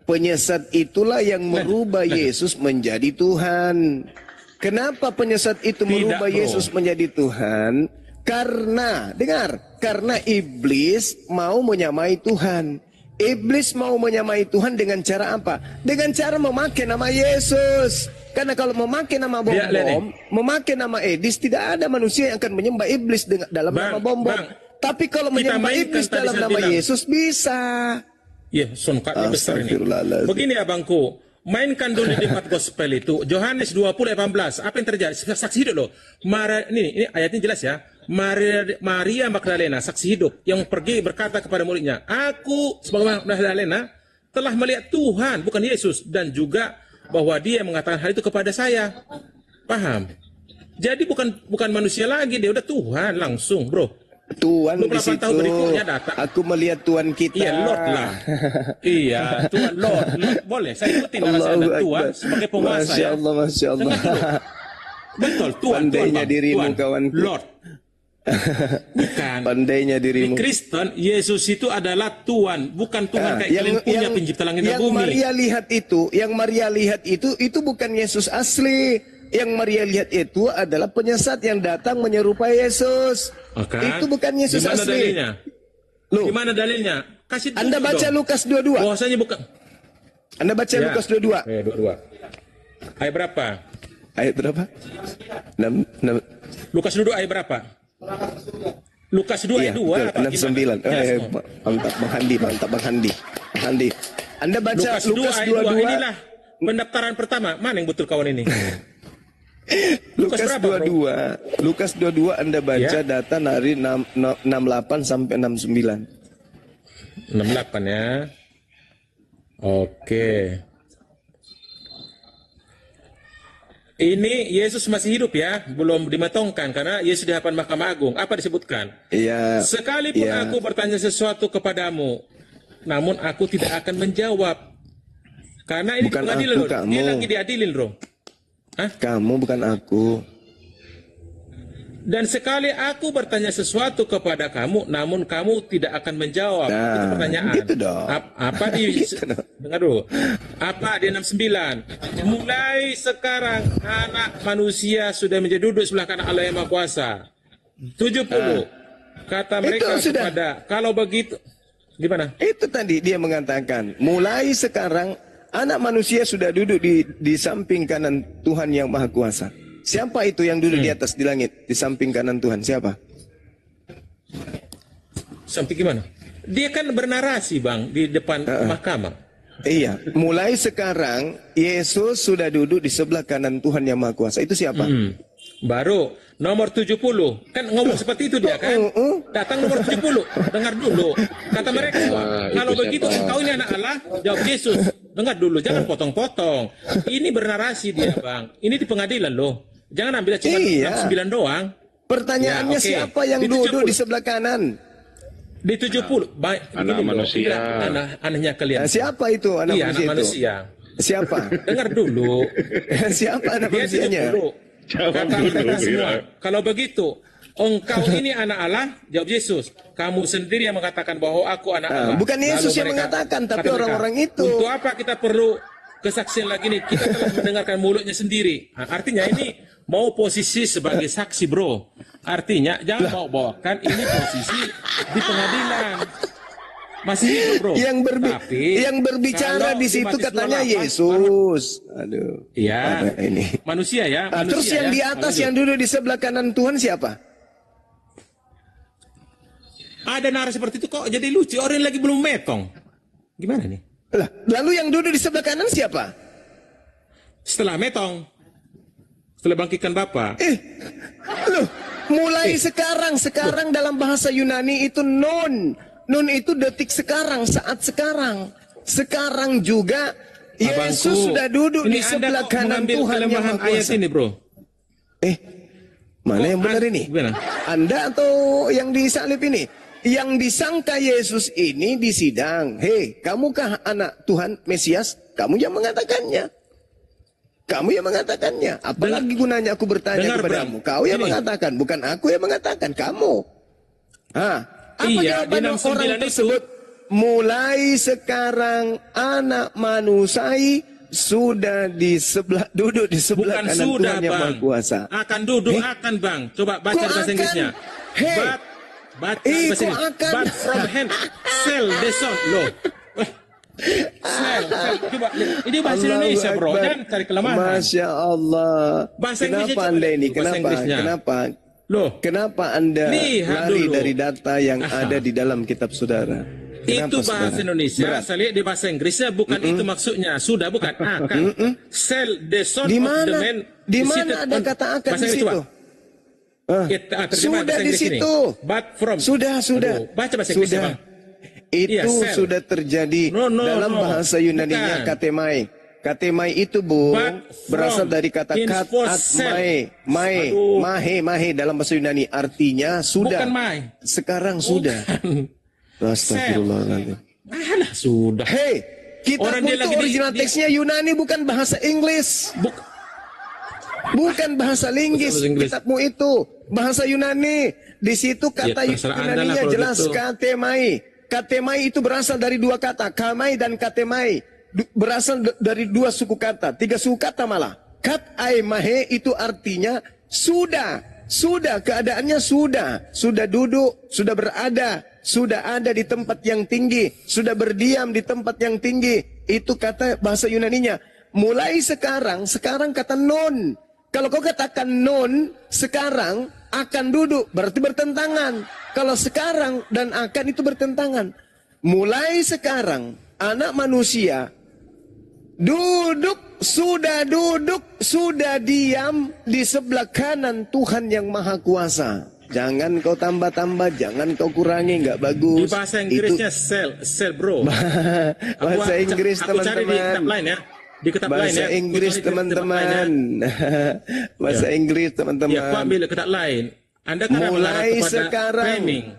penyesat itulah yang merubah Yesus menjadi Tuhan. Kenapa penyesat itu merubah Yesus menjadi Tuhan? Karena, dengar, karena iblis mau menyamai Tuhan. Iblis mau menyamai Tuhan dengan cara apa? Dengan cara memakai nama Yesus. Karena kalau memakai nama bom-bom, memakai nama Edis, tidak ada manusia yang akan menyembah iblis dalam nama bom-bom. Tapi kalau menyembah iblis dalam nama Yesus, bisa. Ya, songkatnya besar ini. Begini abangku, mainkan dulu di 4 gospel itu. Yohanes 20:18. Apa yang terjadi? Saksi hidup loh. Ini ayatnya jelas ya. Maria Magdalena, saksi hidup, yang pergi berkata kepada muridnya, aku sebagai Magdalena telah melihat Tuhan, bukan Yesus, dan juga bahwa dia mengatakan hal itu kepada saya. Paham? Jadi bukan manusia lagi, dia udah Tuhan langsung, bro. Tuhan di 28 situ. tahun berikutnya datang. Aku melihat Tuhan kita. Iya, Lord lah. Iya, Tuhan, Lord. Boleh, saya ikuti narasi Anda. Tuhan sebagai penguasa Masya ya. Allah, Masya Allah. Dengar dulu. Betul, Tuhan. Pandainya Bang. dirimu, Tuhan, kawanku. Lord. Bukan. Pandainya Di dirimu. Kristen, Yesus itu adalah Tuhan, bukan Tuhan kayak kalian punya pencipta langit dan yang bumi. Maria lihat itu bukan Yesus asli. Yang Maria lihat itu adalah penyesat yang datang menyerupai Yesus. Oke. Itu bukan Yesus Di mana asli. dalilnya? Loh, Di mana dalilnya? Kasih Anda tunjuk baca dong. Lukas 22. Bahwasanya bukan. Anda baca Ya. Lukas 22. 22. Ayat berapa? Ayat berapa? 6, Lukas 22 ayat berapa? Lukas 2 iya, ayat 2 atau 69. gimana? Mantap Bang Handi. Anda baca Lukas 2 ayat 2. 22. Inilah pendaftaran pertama. Mana yang betul kawan ini? Lukas berapa, 22. Lukas 22 Anda baca Ya. data dari 68 sampai 69. 68 ya. Oke. Ini Yesus masih hidup ya, belum dimatongkan karena Yesus di hadapan Mahkamah Agung. Apa disebutkan? Iya. Sekalipun Iya. aku bertanya sesuatu kepadamu, namun aku tidak akan menjawab. Karena ini Bukan pengadilan aku, loh. Dia kamu. lagi diadilin, bro. Hah? Kamu bukan aku. Dan sekali aku bertanya sesuatu kepada kamu, namun kamu tidak akan menjawab. Nah, Itu pertanyaan. gitu dong. Apa di Gitu dong. dengar dulu. Apa di 69? Mulai sekarang anak manusia sudah menjadi duduk sebelah kanan Allah yang Maha Kuasa. 70. Kata mereka Itu sudah. kepada kalau begitu gimana? Itu tadi dia mengatakan, mulai sekarang anak manusia sudah duduk di samping kanan Tuhan yang Maha Kuasa. Siapa itu yang duduk di atas di langit, di samping kanan Tuhan? Siapa? Sampai gimana? Dia kan bernarasi, Bang, di depan mahkamah. Iya, mulai sekarang Yesus sudah duduk di sebelah kanan Tuhan yang Maha Kuasa. Itu siapa? Baru nomor 70. Kan ngomong seperti itu dia kan. Datang nomor 70. Dengar dulu. Kata mereka, kalau itu begitu siapa? engkau ini anak Allah, jawab Yesus. Dengar dulu, jangan potong-potong. Ini bernarasi dia, Bang. Ini di pengadilan loh. Jangan ambil cuma Iya. 69 doang. Pertanyaannya Ya, oke. siapa yang Di duduk 70. di sebelah kanan? Di 70. Baik, Anak begini loh. manusia. Inilah anehnya kalian. Nah, siapa itu anak Iya, manusia anak itu? manusia. Siapa? Dengar dulu. Siapa anak Dia manusianya? 70. Jawab Kata dulu, mereka ya. semua, kalau begitu, engkau ini anak Allah, jawab Yesus. Kamu sendiri yang mengatakan bahwa aku anak Allah. bukan Yesus Lalu yang mengatakan, tapi kata mereka, orang-orang itu. Untuk apa kita perlu kesaksian lagi nih? Kita telah mendengarkan mulutnya sendiri. Nah, artinya ini mau posisi sebagai saksi, bro. Artinya jangan bawa-bawakan ini posisi di pengadilan. Masih hidup, bro. Tapi, yang berbicara kalau di situ Matius katanya 28, Yesus. Aduh. Iya. Apa ini? Manusia ya. Nah, terus manusia yang ya. di atas Lanjut. yang duduk di sebelah kanan Tuhan siapa? Ada narasi seperti itu kok jadi lucu. Orang lagi belum metong. Gimana nih? Lah, lalu yang duduk di sebelah kanan siapa? Setelah metong. Setelah bangkitkan Bapa. Loh, mulai sekarang dalam bahasa Yunani itu nun. Nun itu detik sekarang, saat sekarang. Sekarang juga Yesus Abangku, sudah duduk ini di sebelah Anda kok kanan mengambil Tuhan yang kelemahan Maha ayat Kuasa. ini, bro. Mana Kok yang benar an- ini? gimana? Anda atau yang disalib ini? Yang disangka Yesus ini di sidang. Hei, kamukah anak Tuhan Mesias? Kamu yang mengatakannya. Kamu yang mengatakannya. Apalagi gunanya aku bertanya dengar, kepadamu. Bram. Kau yang Ini. mengatakan, bukan aku yang mengatakan. Kamu. Apa Iya, jawaban di 69 orang itu. tersebut? Mulai sekarang anak manusia sudah duduk di sebelah Bukan kanan sudah, Tuhan yang Maha Bang. Kuasa. Akan duduk, akan, Bang. Coba baca Kok di bahasa akan? Inggrisnya. Hei. Baca Ih, di bahasa kok Inggris. akan? But from hand, sell the son. Loh. Sell. Coba, ini bahasa Allahu Indonesia, bro. Akbar. Jangan cari kelemahan. Masya Allah. Bahasa Inggrisnya Kenapa coba Anda lihat ini? dulu bahasa Kenapa? Inggrisnya. Kenapa? Loh. Kenapa Anda Lihat lari dulu. dari data yang ada di dalam kitab saudara? Itu Kenapa, bahasa saudara? Indonesia. Berat. Saya lihat di bahasa Inggrisnya bukan itu maksudnya. Sudah bukan. Akan. Sell the son Di of the mana? man. Di mana seated ada on- kata akan bahasa di Inggris, situ? coba. Terjemahan Sudah bahasa di Inggris ini. situ. But from. Sudah. Aduh, baca bahasa Inggrisnya, Sudah. Bang. Itu Iya, sell. sudah terjadi No, dalam no. bahasa Yunaninya Bukan. katemai. Katemai itu, Bung, But berasal from dari kata kat info at sel. mae, Aduh. mahe dalam bahasa Yunani, artinya sudah. Bukan mai. Sekarang sudah. Astagfirullahaladzim. Alah, sudah. Hei, kitab Orang dia itu lagi di- original teksnya Yunani, bukan bahasa Inggris. Bukan bahasa Linggis. Bahasa Inggris. Kitabmu itu bahasa Yunani. Di situ kata Ya, terserah Anda lah Yunaninya kalau jelas, gitu. katemai. Katemai itu berasal dari dua kata, kamai dan katemai. Berasal dari dua suku kata, tiga suku kata malah. Kat ai mahe itu artinya sudah, keadaannya sudah duduk, sudah berada, sudah ada di tempat yang tinggi, sudah berdiam di tempat yang tinggi. Itu kata bahasa Yunaninya. Mulai sekarang kata non. Kalau kau katakan non, sekarang akan duduk, berarti bertentangan. Kalau sekarang dan akan itu bertentangan. Mulai sekarang, anak manusia duduk, sudah diam di sebelah kanan Tuhan yang Maha Kuasa. Jangan kau tambah-tambah, jangan kau kurangi, nggak bagus. Di bahasa Inggrisnya sel bro. Bahasa Inggris aku cari di kitab teman-teman. lain ya. Di kitab lain Bahasa ya. Aku Inggris cari di kitab lain ya. teman-teman. Bahasa Inggris Ya, aku teman-teman. ambil kitab lain. Anda kan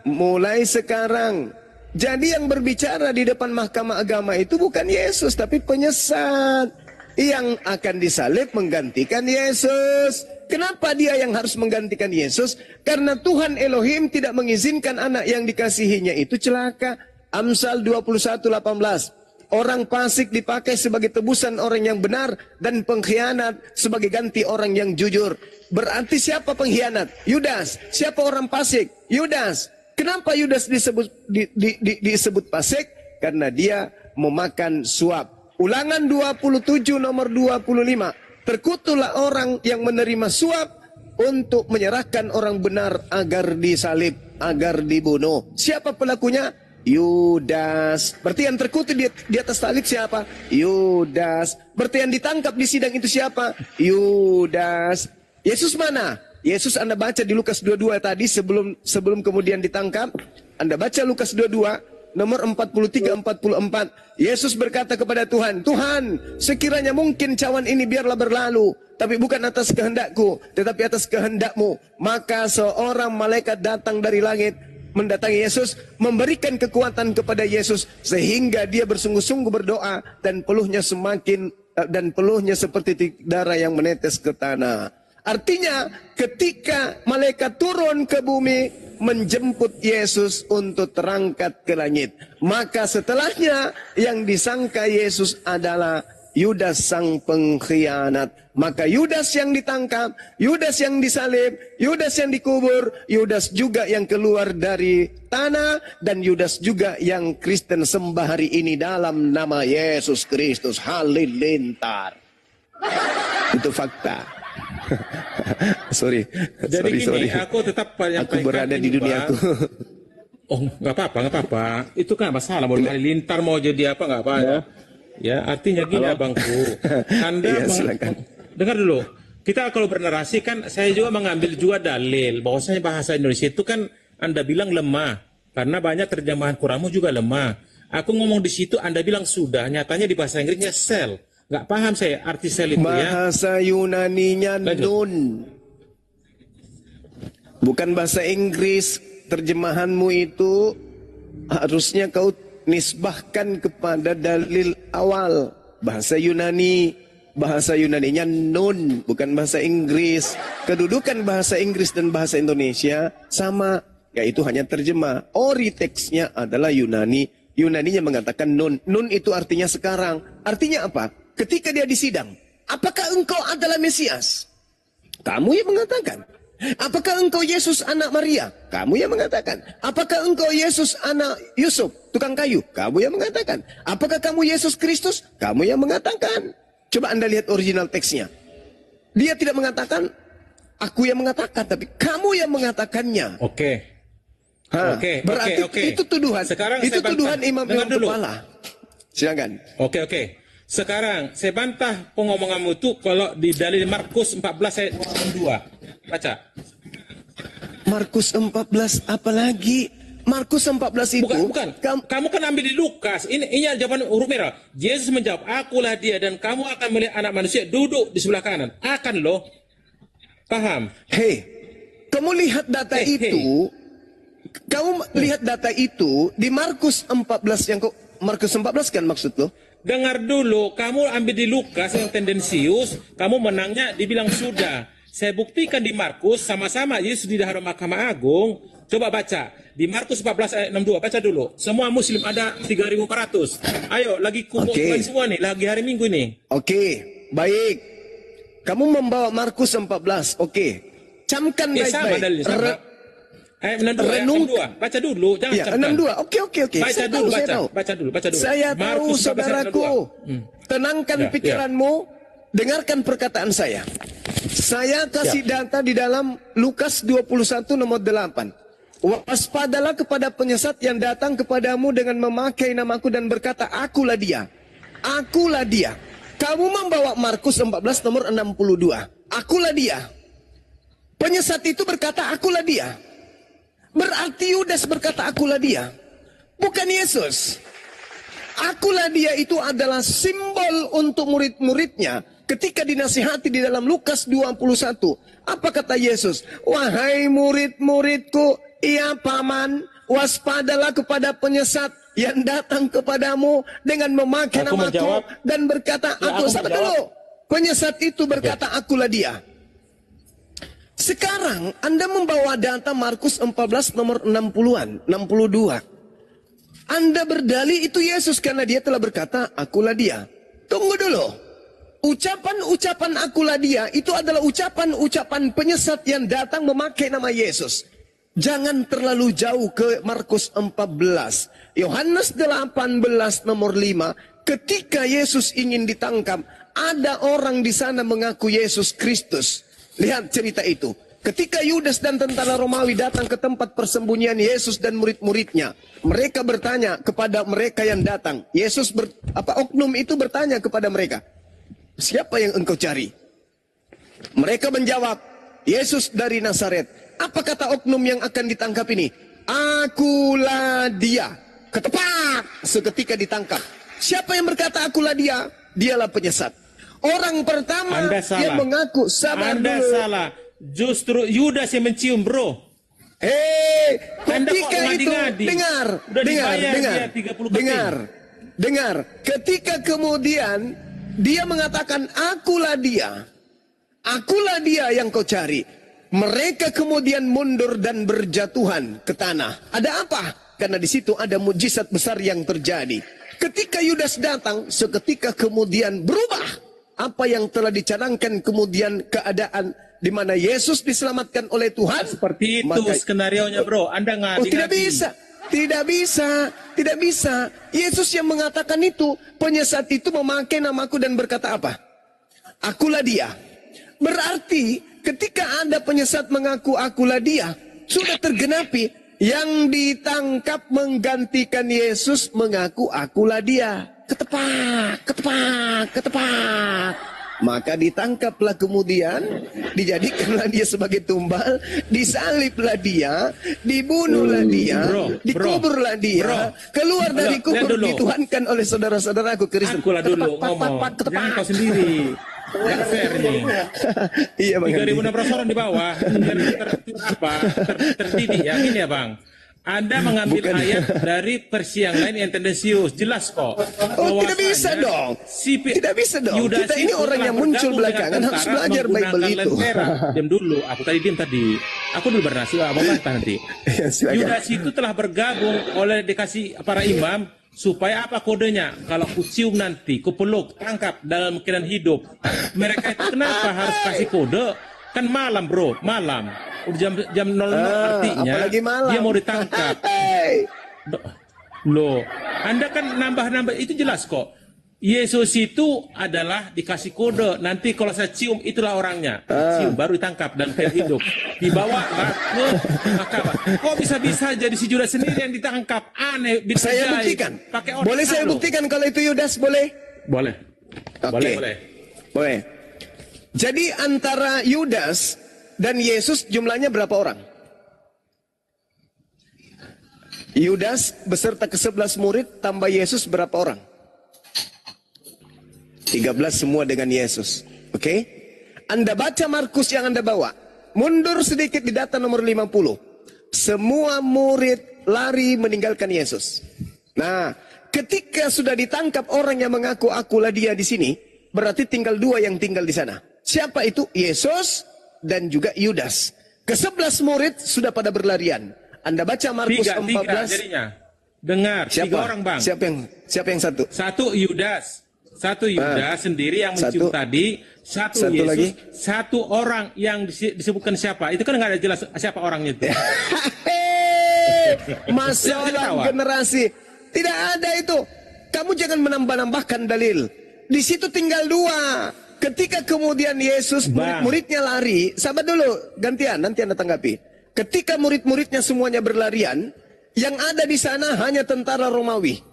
Mulai sekarang. Jadi yang berbicara di depan mahkamah agama itu bukan Yesus, tapi penyesat yang akan disalib menggantikan Yesus. Kenapa dia yang harus menggantikan Yesus? Karena Tuhan Elohim tidak mengizinkan anak yang dikasihinya itu celaka. Amsal 21:18. Orang fasik dipakai sebagai tebusan orang yang benar, dan pengkhianat sebagai ganti orang yang jujur. Berarti siapa pengkhianat? Yudas. Siapa orang fasik? Yudas. Kenapa Yudas disebut fasik? Karena dia memakan suap. Ulangan 27 nomor 25. Terkutuklah orang yang menerima suap untuk menyerahkan orang benar agar disalib, agar dibunuh. Siapa pelakunya? Yudas. Berarti yang terkutuk di atas salib siapa? Yudas. Berarti yang ditangkap di sidang itu siapa? Yudas. Yesus mana? Yesus Anda baca di Lukas 22 tadi sebelum kemudian ditangkap. Anda baca Lukas 22 nomor 43-44. Yesus berkata kepada Tuhan, Tuhan, sekiranya mungkin cawan ini biarlah berlalu, tapi bukan atas kehendakku, tetapi atas kehendakmu. Maka seorang malaikat datang dari langit, mendatangi Yesus, memberikan kekuatan kepada Yesus, sehingga dia bersungguh-sungguh berdoa, dan peluhnya seperti darah yang menetes ke tanah. Artinya ketika malaikat turun ke bumi menjemput Yesus untuk terangkat ke langit, maka setelahnya yang disangka Yesus adalah Yudas sang pengkhianat. Maka Yudas yang ditangkap, Yudas yang disalib, Yudas yang dikubur, Yudas juga yang keluar dari tanah, dan Yudas juga yang Kristen sembah hari ini dalam nama Yesus Kristus. Halilintar. Itu fakta. sorry. Aku tetap Aku berada di duniaku. Oh, nggak apa-apa. Itu kan masalah. Mau halilintar, mau jadi apa, nggak apa ya. Ya, artinya gini abangku. Anda dengar dulu. Kita kalau bernarasi kan, saya juga mengambil juga dalil bahwasanya bahasa Indonesia itu kan Anda bilang lemah karena banyak terjemahan Quranmu juga lemah. Aku ngomong di situ, Anda bilang sudah, nyatanya di bahasa Inggrisnya sel. Nggak paham saya arti sel itu ya. Bahasa Yunaninya nun. Bukan bahasa Inggris. Terjemahanmu itu harusnya kau nisbahkan kepada dalil awal. Bahasa Yunaninya nun, bukan bahasa Inggris. Kedudukan bahasa Inggris dan bahasa Indonesia sama, yaitu hanya terjemah. Ori teksnya adalah Yunani. Yunaninya mengatakan nun. Nun itu artinya sekarang. Artinya apa? Ketika dia di sidang, apakah engkau adalah Mesias? Kamu yang mengatakan. Apakah engkau Yesus anak Maria? Kamu yang mengatakan. Apakah engkau Yesus anak Yusuf, tukang kayu? Kamu yang mengatakan. Apakah kamu Yesus Kristus? Kamu yang mengatakan. Coba Anda lihat original teksnya. Dia tidak mengatakan, aku yang mengatakan, tapi kamu yang mengatakannya. Oke. Berarti itu tuduhan. Sekarang itu saya tuduhan bantah. imam kepala. Silakan. Oke. Sekarang saya bantah pengomonganmu itu kalau di dalil Markus 14 ayat 2. Baca. Markus 14 apalagi? Markus 14 itu Bukan. Kamu kan ambil di Lukas. Ini jawaban huruf merah. Yesus menjawab, akulah dia dan kamu akan melihat anak manusia duduk di sebelah kanan. Akan loh. Paham? Hei, kamu lihat data itu. Kamu lihat data itu di Markus 14 yang Markus 14 kan maksud lo? Dengar dulu, kamu ambil di Lukas yang tendensius, kamu menangnya dibilang sudah. Saya buktikan di Markus sama-sama Yesus di hadapan Mahkamah Agung. Coba baca di Markus 14 ayat 62, baca dulu. Semua muslim ada 3.400. Ayo, lagi kumpul lagi semua nih, lagi hari Minggu ini. Oke, baik. Kamu membawa Markus 14. Oke. Camkan baik-baik. Ayat 62, baca dulu, jangan ya, camkan. 62. Oke. Baca dulu. Saya tahu, saudaraku. Tenangkan pikiranmu, dengarkan perkataan saya. Saya kasih data di dalam Lukas 21 nomor 8. Waspadalah kepada penyesat yang datang kepadamu dengan memakai namaku dan berkata, akulah dia. Akulah dia. Kamu membawa Markus 14 nomor 62. Akulah dia. Penyesat itu berkata, akulah dia. Berarti Yudas berkata, akulah dia. Bukan Yesus. Akulah dia itu adalah simbol untuk murid-muridnya. Ketika dinasihati di dalam Lukas 21. Apa kata Yesus? Wahai murid-muridku, iya paman, waspadalah kepada penyesat yang datang kepadamu dengan memakai namaku dan berkata, aku sabar dulu. Penyesat itu berkata, akulah dia. Sekarang Anda membawa data Markus 14 nomor 60-an, 62. Anda berdalih itu Yesus karena dia telah berkata, akulah dia. Tunggu dulu. Ucapan-ucapan akulah dia itu adalah ucapan-ucapan penyesat yang datang memakai nama Yesus. Jangan terlalu jauh ke Markus 14. Yohanes 18 nomor 5. Ketika Yesus ingin ditangkap, ada orang di sana mengaku Yesus Kristus. Lihat cerita itu. Ketika Yudas dan tentara Romawi datang ke tempat persembunyian Yesus dan murid-muridnya, mereka bertanya kepada mereka yang datang. Oknum itu bertanya kepada mereka, siapa yang engkau cari? Mereka menjawab, Yesus dari Nazaret. Apa kata oknum yang akan ditangkap ini? Akulah dia. Ketepak, seketika ditangkap. Siapa yang berkata akulah dia? Dialah penyesat. Orang pertama yang mengaku, sabar Anda dulu. salah. Justru Yudas yang mencium, bro. Ketika itu, dengar. Ketika kemudian dia mengatakan, akulah dia yang kau cari. Mereka kemudian mundur dan berjatuhan ke tanah. Ada apa? Karena di situ ada mujizat besar yang terjadi. Ketika Yudas datang, seketika kemudian berubah. Apa yang telah dicanangkan kemudian keadaan di mana Yesus diselamatkan oleh Tuhan. Seperti itu skenarionya, bro. Anda ngadi-ngadi. Tidak bisa. Yesus yang mengatakan itu, penyesat itu memakai namaku dan berkata apa? Akulah dia. Berarti ketika ada penyesat mengaku akulah dia, sudah tergenapi. Yang ditangkap menggantikan Yesus mengaku akulah dia. Ketepak. Maka ditangkaplah kemudian, dijadikanlah dia sebagai tumbal, disaliblah dia, dibunuhlah dia, dikuburlah dia, keluar dari kubur, dituhankan oleh saudara-saudaraku Kristen. Akulah dulu ngomong, jangan kau sendiri. Gak fair nih. Iya bang. 3.600 orang di bawah, terdidik ya, ini ya bang. Anda mengambil ayat dari versi yang lain yang tendensius, jelas kok. Tidak bisa dong. Tidak bisa dong. Kita ini orang yang muncul belakangan harus belajar Bible itu. Diam dulu, aku tadi. Aku dulu bernasi, abang bantah nanti. Yudas itu telah bergabung oleh dikasih para imam supaya apa kodenya? Kalau ku cium nanti, ku peluk, tangkap dalam keadaan hidup. Mereka itu kenapa harus kasih kode? Kan malam bro, malam. Udah jam 00 artinya dia mau ditangkap. Loh, Anda kan nambah-nambah, itu jelas kok. Yesus itu adalah dikasih kode. Nanti kalau saya cium, itulah orangnya. Cium, baru ditangkap dan hidup. Dibawa ke mahkamah. Kok bisa-bisa jadi si Yudas sendiri yang ditangkap? Aneh. Saya buktikan. Boleh saya buktikan kalau itu Yudas, boleh? Boleh. Boleh. Jadi antara Yudas dan Yesus jumlahnya berapa orang? Yudas beserta ke-11 murid tambah Yesus berapa orang? 13 semua dengan Yesus. Oke? Anda baca Markus yang Anda bawa. Mundur sedikit di data nomor 50. Semua murid lari meninggalkan Yesus. Nah, ketika sudah ditangkap orang yang mengaku akulah dia di sini, berarti tinggal 2 yang tinggal di sana. Siapa itu? Yesus dan juga Yudas. Ke-11 murid sudah pada berlarian. Anda baca Markus 14. Tiga jadinya. Dengar, Siapa? 3 orang bang. Siapa yang satu? Satu Yudas. Satu Yudas sendiri yang mencium tadi. Satu Yesus. Lagi? Satu orang yang disebutkan siapa. Itu kan nggak ada jelas siapa orangnya itu. Masalah generasi. Tidak ada itu. Kamu jangan menambah-nambahkan dalil. Di situ tinggal 2. Ketika kemudian Yesus murid-muridnya lari. Sabar dulu. Gantian. Nanti Anda tanggapi. Ketika murid-muridnya semuanya berlarian. Yang ada di sana hanya tentara Romawi.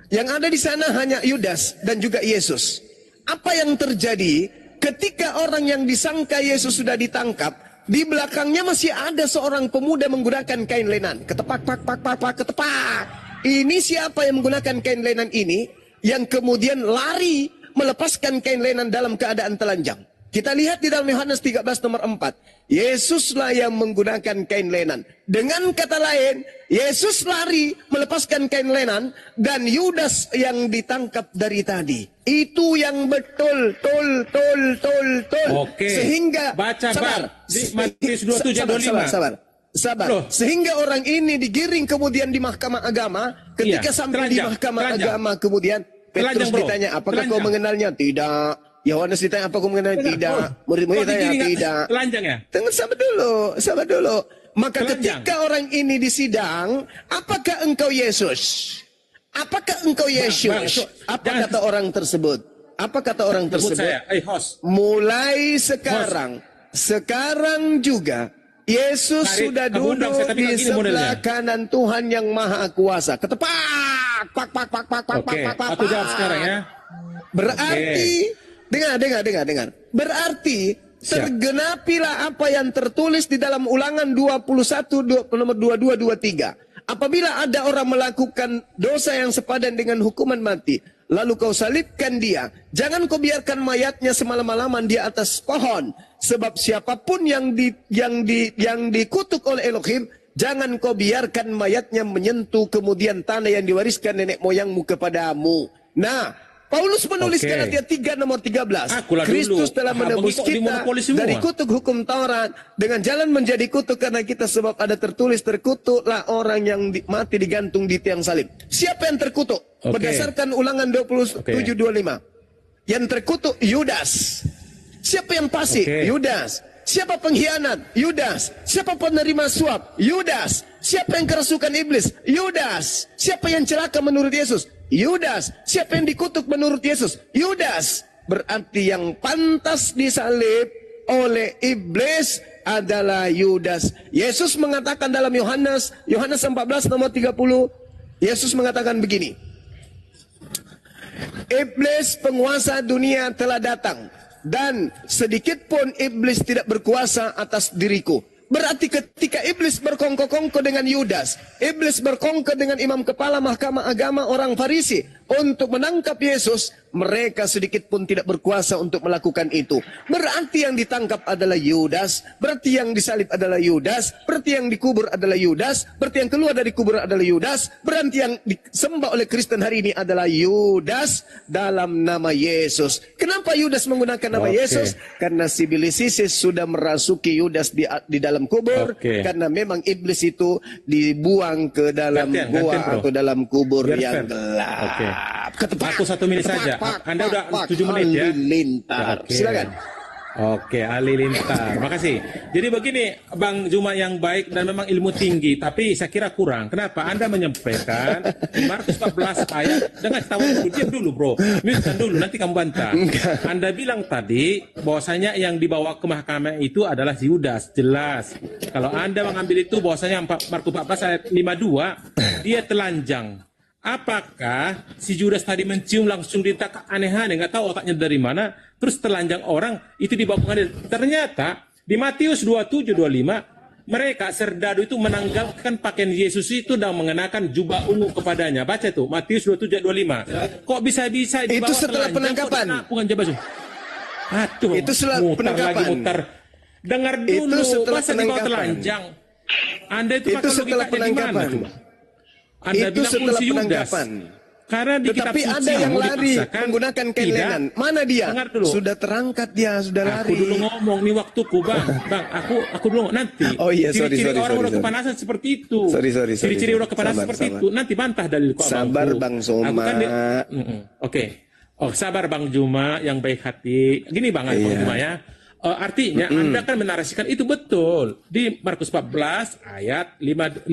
Yang ada di sana hanya Yudas dan juga Yesus. Apa yang terjadi ketika orang yang disangka Yesus sudah ditangkap, di belakangnya masih ada seorang pemuda menggunakan kain lenan. Ketepak, pak, pak, pak, pak, ketepak. Ini siapa yang menggunakan kain lenan ini? Yang kemudian lari melepaskan kain lenan dalam keadaan telanjang. Kita lihat di dalam Yohanes 13 nomor 4. Yesuslah yang menggunakan kain lenan. Dengan kata lain, Yesus lari melepaskan kain lenan dan Yudas yang ditangkap dari tadi. Itu yang betul, tol. Oke. Sehingga baca sabar. Di Matius 27:25. Sabar. Loh. Sehingga orang ini digiring kemudian di mahkamah agama. Ketika sampai di mahkamah agama kemudian Petrus ditanya, apakah kau mengenalnya? Tidak. Yohanes ditanya, apa kau mengenalnya? Tidak. Murid-murid ditanya, tidak. Telanjang ya? Tunggu, sabar dulu. Maka ketika orang ini disidang, apakah engkau Yesus? Apakah engkau Yesus? Apa kata orang tersebut? Apa kata orang tersebut? Host. Mulai sekarang juga Yesus sudah duduk di sebelah kanan Tuhan yang Maha Kuasa. Ketepak, pak. Oke, aku jawab sekarang ya. Berarti, dengar. Berarti tergenapilah apa yang tertulis di dalam Ulangan 21 nomor 22-23. Apabila ada orang melakukan dosa yang sepadan dengan hukuman mati, lalu kau salibkan dia, jangan kau biarkan mayatnya semalam-malaman di atas pohon, sebab siapapun yang dikutuk oleh Elohim, jangan kau biarkan mayatnya menyentuh kemudian tanah yang diwariskan nenek moyangmu kepadamu. Nah, Paulus menulis Galatia 3 nomor 13. Kristus telah menebus kita dari kutuk hukum Taurat dengan jalan menjadi kutuk karena kita, sebab ada tertulis, terkutuklah orang yang mati digantung di tiang salib. Siapa yang terkutuk? Berdasarkan Ulangan 27:25. Yang terkutuk Yudas. Siapa yang fasik? Yudas. Siapa pengkhianat? Yudas. Siapa penerima suap? Yudas. Siapa yang kerasukan iblis? Yudas. Siapa yang celaka menurut Yesus? Yudas. Siapa yang dikutuk menurut Yesus? Yudas. Berarti yang pantas disalib oleh iblis adalah Yudas. Yesus mengatakan dalam Yohanes 14 nomor 30, Yesus mengatakan begini. Iblis penguasa dunia telah datang, dan sedikit pun iblis tidak berkuasa atas diriku. Berarti ketika iblis berkongko-kongko dengan Yudas, iblis berkongko dengan imam kepala mahkamah agama orang Farisi untuk menangkap Yesus, mereka sedikit pun tidak berkuasa untuk melakukan itu. Berarti yang ditangkap adalah Yudas, berarti yang disalib adalah Yudas, berarti yang dikubur adalah Yudas, berarti yang keluar dari kuburan adalah Yudas, berarti yang disembah oleh Kristen hari ini adalah Yudas dalam nama Yesus. Kenapa Yudas menggunakan nama Yesus? Karena si Bilisisis sudah merasuki Yudas di dalam kubur, karena memang iblis itu dibuang ke dalam gua atau dalam kubur yang gelap. Aku 1 menit saja. Anda udah 7 menit ya. Halilintar. Silakan. Oke, halilintar. Makasih. Jadi begini, Bang Juma yang baik dan memang ilmu tinggi, tapi saya kira kurang. Kenapa? Anda menyampaikan Markus 14 ayat. Dengan tahu dulu, diam dulu bro. Mute dulu, nanti kamu bantah. Anda bilang tadi bahwasanya yang dibawa ke mahkamah itu adalah Yudas, jelas. Kalau Anda mengambil itu bahwasanya Markus 14 ayat 52, dia telanjang. Apakah si Yudas tadi mencium langsung ditangkap aneh-aneh, nggak tahu otaknya dari mana, terus telanjang orang itu dibawa ke pengadilan. Ternyata di Matius 27:25 mereka serdadu itu menanggalkan pakaian Yesus itu dan mengenakan jubah ungu kepadanya. Baca itu Matius 27 ayat 25. Kok bisa-bisa di bawah Itu setelah telanjang, penangkapan. kok bukan jubah. Aduh, Itu setelah mutar penangkapan. lagi mutar. Dengar dulu, Itu setelah masa di bawah penangkapan. telanjang. Anda itu Itu pakai setelah logikanya gimana penangkapan. coba? Anda Itu bilang setelah fungsi Yudas. penangkapan. Karena di kitab Tetapi suci ada yang mau lari dipaksakan, menggunakan kain tidak. lenan. Mana dia? Dengar dulu. Sudah terangkat dia, sudah lari. Aku dulu ngomong nih waktuku, Bang. Bang, aku dulu nanti. Oh iya, sorry, Ciri-ciri orang udah sorry. kepanasan seperti itu. Sorry. Ciri-ciri udah kepanasan Sabar, seperti sabar. itu. Nanti bantah dalilku, Sabar, abangku. Bang Soma. Aku kan Oke. Oh, sabar Bang Juma yang baik hati. Gini Bang Iya. Juma ya. Artinya Anda kan menarasikan itu betul. Di Markus 14 ayat 50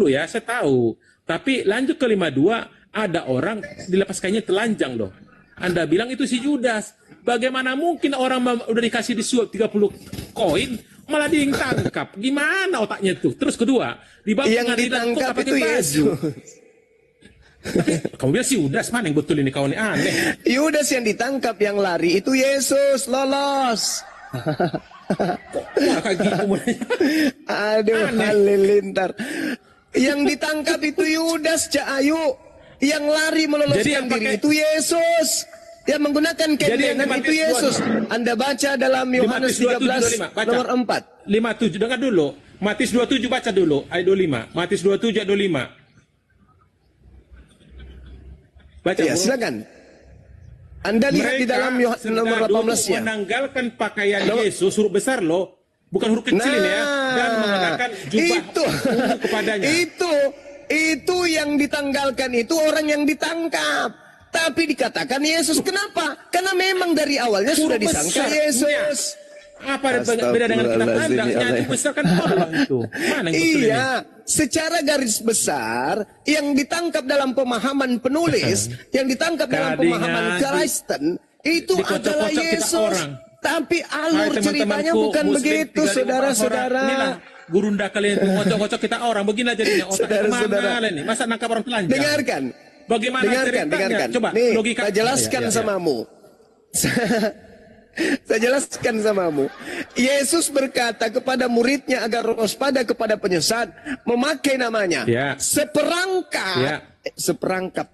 ya, saya tahu. Tapi lanjut ke 52, ada orang dilepas kainnya telanjang loh. Anda bilang itu si Yudas. Bagaimana mungkin orang udah dikasih disuap 30 koin malah ditangkap? Gimana otaknya tuh? Terus kedua, di bawah Yang pengadilan kok ditangkap nggak pakai itu baju? Yesus. Tapi kamu bilang si Yudas, mana yang betul ini kawan ini aneh. Yudas yang ditangkap, yang lari itu Yesus, lolos. Wah, kayak gitu mulai. Aduh, Aneh. halilintar. Yang ditangkap itu Yudas, Cak Ayu. Yang lari Jadi meloloskan yang diri pakai- itu Yesus. Yang menggunakan kain Jadi yang lenan dipakai itu Yesus. Anda baca dalam Yohanes 13 baca. nomor 4. 57, dengar dulu. Matius 27 baca dulu, ayat 25. Matius 27 ayat 25. Baca, Ya, bro. silakan. Anda lihat di dalam Yohanes nomor serdadu 18-nya. menanggalkan pakaian Nomor- Yesus, huruf besar loh. Bukan huruf kecil ini ya. Dan mengenakan jubah itu, ungu kepadanya. itu yang ditanggalkan itu orang yang ditangkap. Tapi dikatakan Yesus, kenapa? Karena memang dari awalnya sudah Huruf disangka besar, Yesus. Apa ada beda dengan kita Astagfirullahaladzim, pandang? ya Allah. Yang besar kan Allah itu. Mana yang betul ini? Iya, secara garis besar yang ditangkap dalam pemahaman penulis, yang ditangkap dalam Tadinya pemahaman Kristen itu dikocok-kocok adalah kita Yesus. orang. Tapi Hai, alur ceritanya teman-temanku, bukan Muslim begitu, 35 orang. saudara-saudara. Inilah gurunda kalian itu ngocok-ngocok kita orang. Begini jadinya otak Saudara-saudara. kemana ini? Masa nangkap orang telanjang? Dengarkan. Bagaimana ceritanya? Dengarkan. Coba Nih, logika. saya jelaskan Ya, ya, ya. samamu. Saya jelaskan samamu. Yesus berkata kepada muridnya agar waspada kepada penyesat, memakai namanya. Ya. Seperangkat, Ya.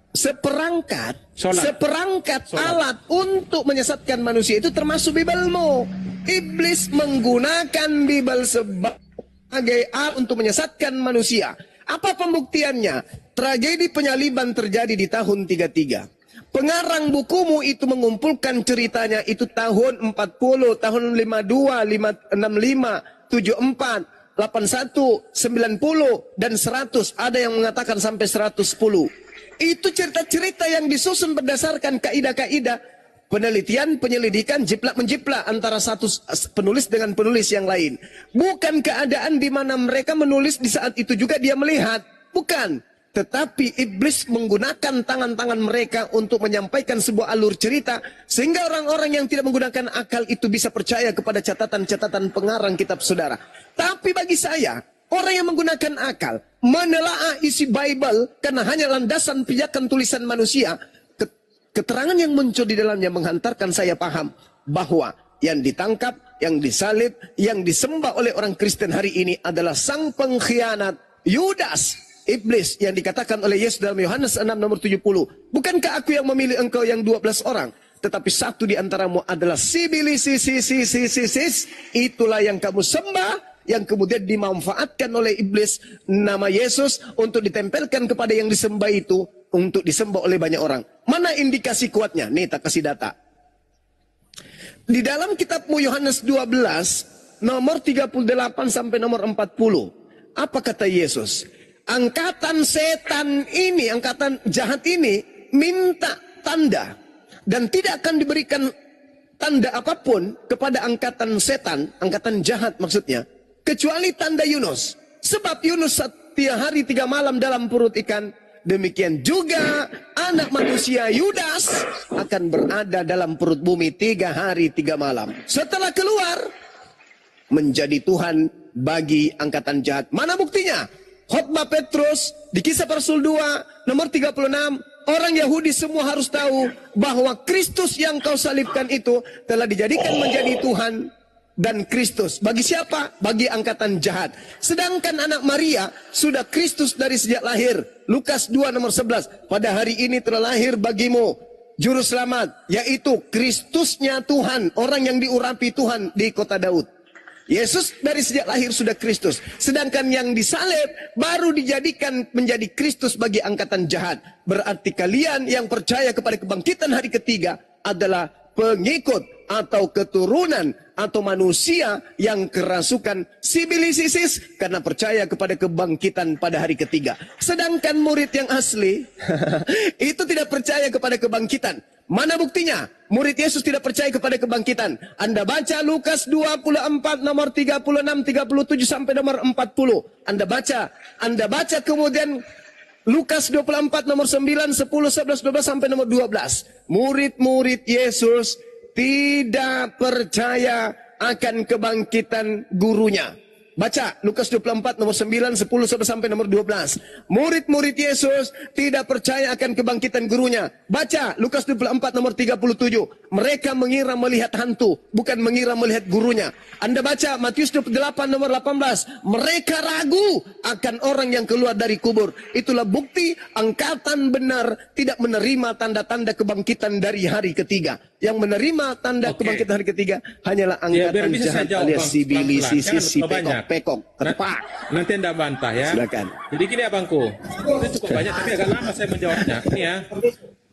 seperangkat Sholat. alat untuk menyesatkan manusia itu termasuk Bibelmu. Iblis menggunakan Bibel sebagai alat untuk menyesatkan manusia. Apa pembuktiannya? Tragedi penyaliban terjadi di tahun 33. Pengarang bukumu itu mengumpulkan ceritanya itu tahun 40, tahun 52, 65, 74, 81, 90, dan 100. Ada yang mengatakan sampai 110. Itu cerita-cerita yang disusun berdasarkan kaidah-kaidah penelitian, penyelidikan, jiplak-menjiplak antara satu penulis dengan penulis yang lain. Bukan keadaan di mana mereka menulis di saat itu juga dia melihat. Bukan. Tetapi iblis menggunakan tangan-tangan mereka untuk menyampaikan sebuah alur cerita. Sehingga orang-orang yang tidak menggunakan akal itu bisa percaya kepada catatan-catatan pengarang kitab saudara. Tapi bagi saya, orang yang menggunakan akal, menelaah isi Bible karena hanya landasan pijakan tulisan manusia, keterangan yang muncul di dalamnya menghantarkan saya paham bahwa yang ditangkap, yang disalib, yang disembah oleh orang Kristen hari ini adalah sang pengkhianat Yudas. Iblis yang dikatakan oleh Yesus dalam Yohanes 6 nomor 70. Bukankah aku yang memilih engkau yang 12 orang? Tetapi satu di antaramu adalah Sibilisis. Itulah yang kamu sembah, yang kemudian dimanfaatkan oleh iblis nama Yesus untuk ditempelkan kepada yang disembah itu untuk disembah oleh banyak orang. Mana indikasi kuatnya? Nih, tak kasih data. Di dalam kitabmu Yohanes 12 nomor 38 sampai nomor 40. Apa kata Yesus? Angkatan setan ini, angkatan jahat ini minta tanda dan tidak akan diberikan tanda apapun kepada angkatan setan, angkatan jahat maksudnya, kecuali tanda Yunus. Sebab Yunus setiap hari 3 malam dalam perut ikan, demikian juga anak manusia Yudas akan berada dalam perut bumi 3 hari 3 malam. Setelah keluar menjadi Tuhan bagi angkatan jahat. Mana buktinya? Khotbah Petrus di Kisah para Rasul 2 nomor 36. Orang Yahudi semua harus tahu bahwa Kristus yang kau salibkan itu telah dijadikan menjadi Tuhan dan Kristus. Bagi siapa? Bagi angkatan jahat. Sedangkan anak Maria sudah Kristus dari sejak lahir. Lukas 2 nomor 11. Pada hari ini telah lahir bagimu juru selamat, yaitu Kristusnya Tuhan, orang yang diurapi Tuhan di kota Daud. Yesus dari sejak lahir sudah Kristus. Sedangkan yang disalib baru dijadikan menjadi Kristus bagi angkatan jahat. Berarti kalian yang percaya kepada kebangkitan hari ketiga adalah pengikut atau keturunan atau manusia yang kerasukan sibilisis karena percaya kepada kebangkitan pada hari ketiga. Sedangkan murid yang asli itu tidak percaya kepada kebangkitan. Mana buktinya? Murid Yesus tidak percaya kepada kebangkitan. Anda baca Lukas 24 nomor 36, 37 sampai nomor 40. Anda baca kemudian Lukas 24 nomor 9, 10, 11, 12 sampai nomor 12. Murid-murid Yesus tidak percaya akan kebangkitan gurunya. Baca Lukas 24 nomor 9, 10, 11 sampai nomor 12. Murid-murid Yesus tidak percaya akan kebangkitan gurunya. Baca Lukas 24 nomor 37. Mereka mengira melihat hantu, bukan mengira melihat gurunya. Anda baca Matius 28 nomor 18. Mereka ragu akan orang yang keluar dari kubur. Itulah bukti angkatan benar tidak menerima tanda-tanda kebangkitan dari hari ketiga. Yang menerima tanda kebangkitan hari ketiga hanyalah angkatan jahat alias sibilisisi pekok. Tepat. Nanti Anda bantah ya. Silakan. Jadi gini abangku, itu cukup banyak tapi agak lama saya menjawabnya. Ini ya.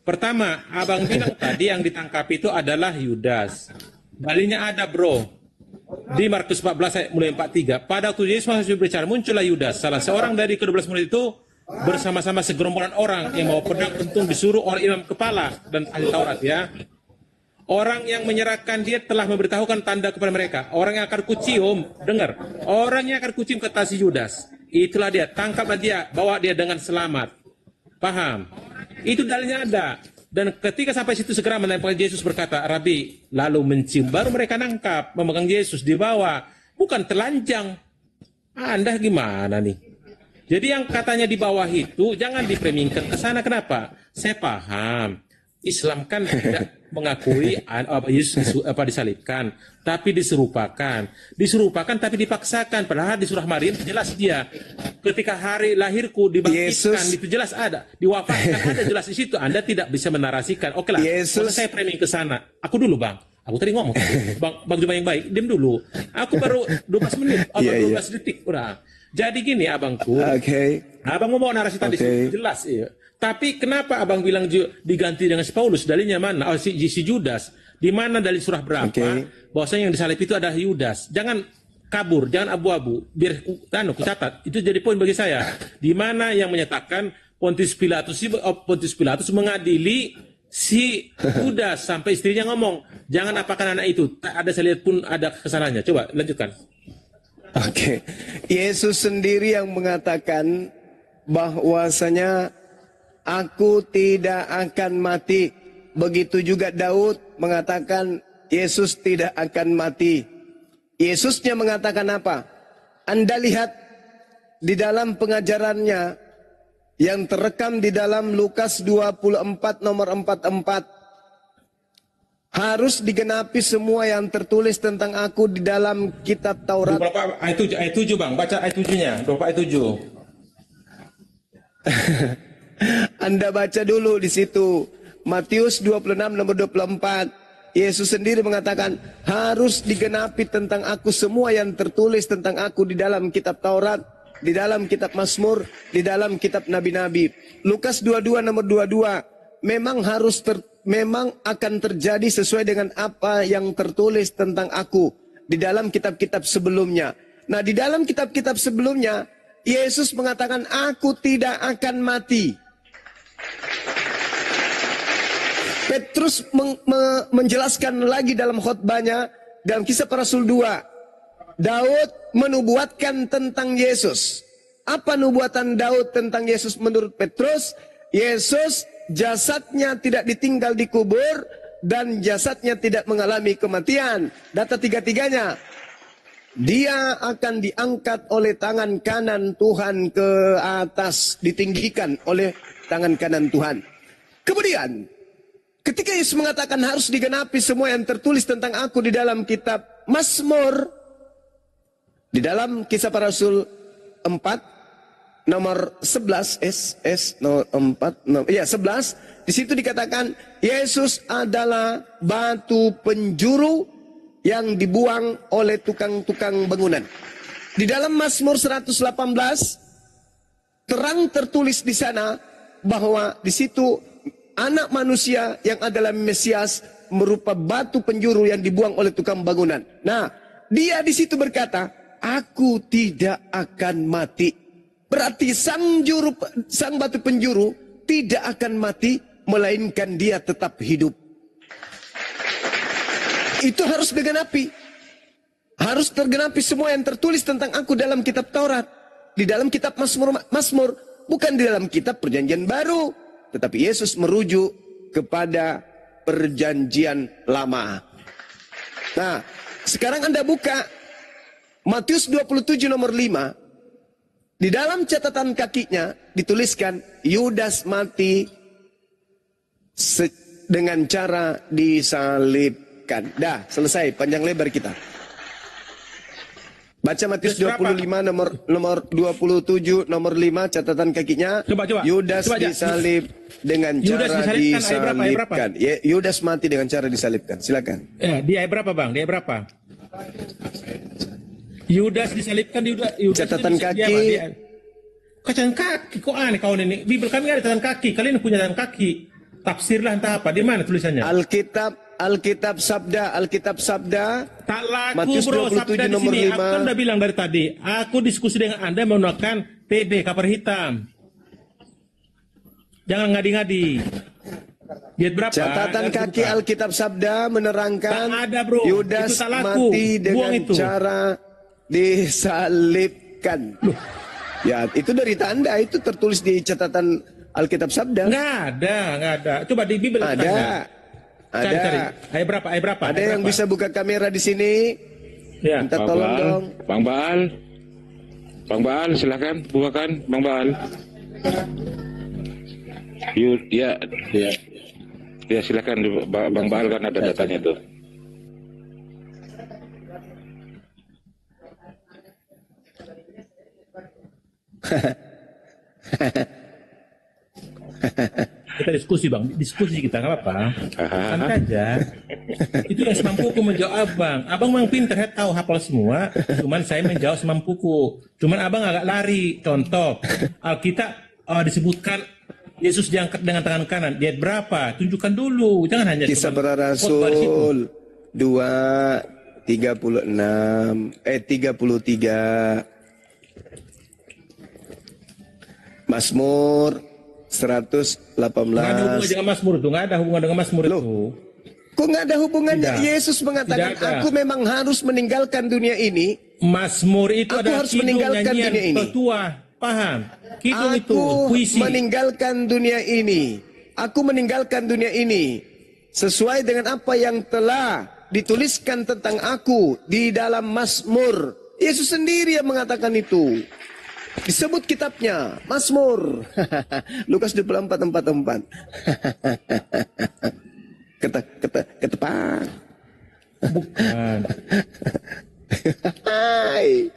Pertama, abang bilang tadi yang ditangkap itu adalah Yudas. Dalilnya ada bro. Di Markus 14 ayat mulai 43. Pada waktu Yesus masih berbicara, muncullah Yudas, salah seorang dari ke-12 murid itu bersama-sama segerombolan orang yang bawa pedang untung disuruh oleh imam kepala dan ahli Taurat ya. Orang yang menyerahkan dia telah memberitahukan tanda kepada mereka. Orang yang akan kucium, dengar. Orang yang akan kucium kata si Yudas. Itulah dia, tangkaplah dia, bawa dia dengan selamat. Paham? Itu dalilnya ada. Dan ketika sampai situ segera menempel Yesus berkata, Rabi, lalu mencium. Baru mereka nangkap, memegang Yesus, dibawa. Bukan telanjang. Anda gimana nih? Jadi yang katanya di bawah itu, jangan dipremingkan ke sana. Kenapa? Saya paham. Islam kan tidak mengakui Yesus disalibkan, tapi diserupakan tapi dipaksakan. Padahal di surah Maryam jelas dia ketika hari lahirku dibangkitkan itu jelas ada, diwafatkan ada jelas di situ. Anda tidak bisa menarasikan. Oke lah, saya framing ke sana. Aku dulu bang. Aku tadi ngomong, bang Juma yang baik, diam dulu. Aku baru 12 menit, 12 detik udah. Jadi gini abangku, abang mau narasi tadi jelas iya. Tapi kenapa abang bilang diganti dengan si Paulus? Dalilnya mana? Si Judas. Di mana dari surah berapa? Bahwasanya yang disalib itu adalah Yudas. Jangan kabur, jangan abu-abu. Biar kucatat. Itu jadi poin bagi saya. Di mana yang menyatakan Pontius Pilatus mengadili si Yudas sampai istrinya ngomong, jangan apakan anak itu. Tak ada saya lihat pun ada kesalahannya. Coba lanjutkan. Yesus sendiri yang mengatakan bahwasanya aku tidak akan mati. Begitu juga Daud mengatakan Yesus tidak akan mati. Yesusnya mengatakan apa? Anda lihat di dalam pengajarannya yang terekam di dalam Lukas 24 nomor 44. Harus digenapi semua yang tertulis tentang aku di dalam kitab Taurat. Berapa ayat 7 bang? Baca ayat 7-nya. Berapa ayat 7? Anda baca dulu di situ. Matius 26 nomor 24. Yesus sendiri mengatakan harus digenapi tentang aku semua yang tertulis tentang aku di dalam kitab Taurat, di dalam kitab Mazmur, di dalam kitab nabi-nabi. Lukas 22 nomor 22. Memang akan terjadi sesuai dengan apa yang tertulis tentang aku di dalam kitab-kitab sebelumnya. Nah, di dalam kitab-kitab sebelumnya Yesus mengatakan aku tidak akan mati. Petrus menjelaskan lagi dalam khotbahnya dalam Kisah Para Rasul 2. Daud menubuatkan tentang Yesus. Apa nubuatan Daud tentang Yesus menurut Petrus? Yesus jasadnya tidak ditinggal di kubur dan jasadnya tidak mengalami kematian. Data tiga-tiganya. Dia akan diangkat oleh tangan kanan Tuhan ke atas, ditinggikan oleh tangan kanan Tuhan. Kemudian ketika Yesus mengatakan harus digenapi semua yang tertulis tentang aku di dalam kitab Mazmur di dalam Kisah Para Rasul 4 nomor 11 nomor 4 11 di situ dikatakan Yesus adalah batu penjuru yang dibuang oleh tukang-tukang bangunan. Di dalam Mazmur 118 terang tertulis di sana bahwa di situ anak manusia yang adalah Mesias merupa batu penjuru yang dibuang oleh tukang bangunan. Nah, dia di situ berkata, aku tidak akan mati. Berarti sang batu penjuru tidak akan mati, melainkan dia tetap hidup. Itu harus digenapi. Harus tergenapi semua yang tertulis tentang aku dalam kitab Taurat. Di dalam kitab Mazmur, bukan di dalam kitab Perjanjian Baru, tetapi Yesus merujuk kepada Perjanjian Lama. Nah, sekarang Anda buka Matius 27 nomor 5. Di dalam catatan kakinya dituliskan Yudas mati dengan cara disalibkan. Dah, selesai panjang lebar kita. Baca Matius 25 nomor 27 nomor 5 catatan kakinya. Coba. Yudas disalib dengan cara disalibkan. Yudas mati dengan cara disalibkan. Silakan. Di ayat berapa, Bang? Di ayat berapa? Yudas disalibkan di catatan kaki. Catatan kaki kok aneh kawan ini. Bibel kami ada catatan kaki. Kalian punya catatan kaki. Tafsirlah entah apa. Di mana tulisannya? Alkitab Sabda. Tak laku Matius bro, 27 Sabda di nomor sini. 5. Aku kan udah bilang dari tadi. Aku diskusi dengan Anda menggunakan TB, kapar hitam. Jangan ngadi-ngadi. Ayat berapa? Catatan kaki Alkitab Sabda menerangkan tak ada, bro. Yudas mati dengan cara disalibkan. Loh. Ya, itu dari tanda, itu tertulis di catatan Alkitab Sabda. Nggak ada. Coba di Bibel ada. Cari. Ayat berapa? Ada yang bisa buka kamera di sini? Ya. Minta tolong dong. Bang Baal, silakan bukakan, Bang Baal. Ya, silakan Bang Baal kan ada datanya tuh. Kita diskusi Bang, kita nggak apa-apa. Santai aja. Itu yang semampuku menjawab Abang memang pinter, saya tahu hafal semua. Cuman saya menjawab semampuku. Cuman abang agak lari. Contoh, Alkitab disebutkan Yesus diangkat dengan tangan kanan. Di ayat berapa? Tunjukkan dulu. Jangan hanya Kisah Para Rasul 33. Mazmur 118. Nggak ada hubungan dengan Mazmur itu. Nggak ada hubungan dengan Mazmur itu. Kok nggak ada hubungannya? Tidak. Yesus mengatakan, aku memang harus meninggalkan dunia ini. Mazmur itu Aku adalah harus meninggalkan dunia ini. Petua. Paham? Kidung itu Aku puisi. meninggalkan dunia ini. Aku meninggalkan dunia ini. Sesuai dengan apa yang telah dituliskan tentang aku di dalam Mazmur. Yesus sendiri yang mengatakan itu. Disebut kitabnya Mazmur. Lukas 24:4. Ketepak. Bukan. Hai.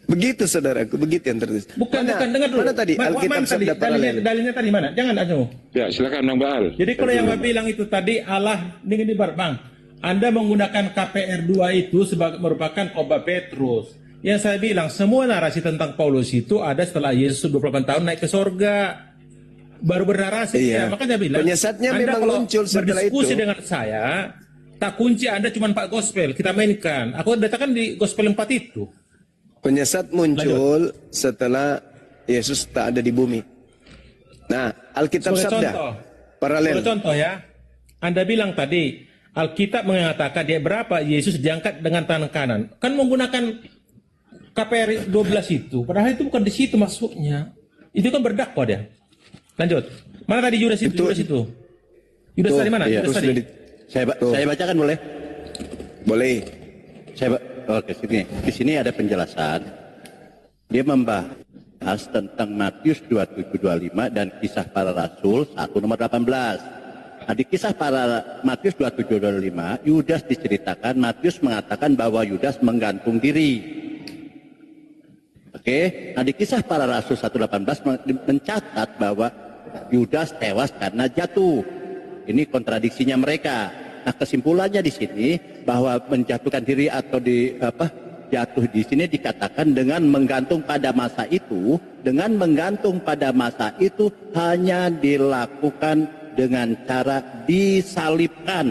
Begitu saudaraku, begitu yang tertulis. Bukan, dengar dulu. Mana tadi? Alkitab Sabda Paralel. Dalilnya tadi mana? Jangan anu. Ya, silakan Bang Baal. Jadi kalau yang Bapak bilang itu tadi Allah ini Bang. Anda menggunakan KPR 2 itu sebagai merupakan khotbah Petrus. Yang saya bilang semua narasi tentang Paulus itu ada setelah Yesus 28 tahun naik ke sorga. Baru bernarasi Iya. ya. Makanya bilang Penyesatnya Anda memang kalau muncul setelah berdiskusi itu. dengan saya, tak kunci Anda cuma 4 gospel, kita mainkan. Aku datangkan di gospel 4 itu. Penyesat muncul setelah Yesus tak ada di bumi. Nah, Alkitab Sebagai Sabda contoh. Paralel. Sebagai contoh ya, Anda bilang tadi Alkitab mengatakan dia berapa Yesus diangkat dengan tangan kanan. Kan menggunakan KPR 12 itu. Padahal itu bukan di situ masuknya. Itu kan berdakwah dia. Lanjut. Mana tadi Yudas itu? Yudas dari mana? Iya. Yudas tadi. Saya bacakan boleh? Boleh. Oke, sini. Di sini ada penjelasan. Dia membahas tentang Matius 27-25 dan Kisah Para Rasul 1 nomor 18. Nah, di kisah para Matius 27-25, Yudas diceritakan, Matius mengatakan bahwa Yudas menggantung diri. Oke, nah di kisah para Rasul 1:18 mencatat bahwa Yudas tewas karena jatuh. Ini kontradiksinya mereka. Nah, kesimpulannya di sini bahwa menjatuhkan diri atau jatuh di sini dikatakan dengan menggantung pada masa itu, hanya dilakukan dengan cara disalibkan.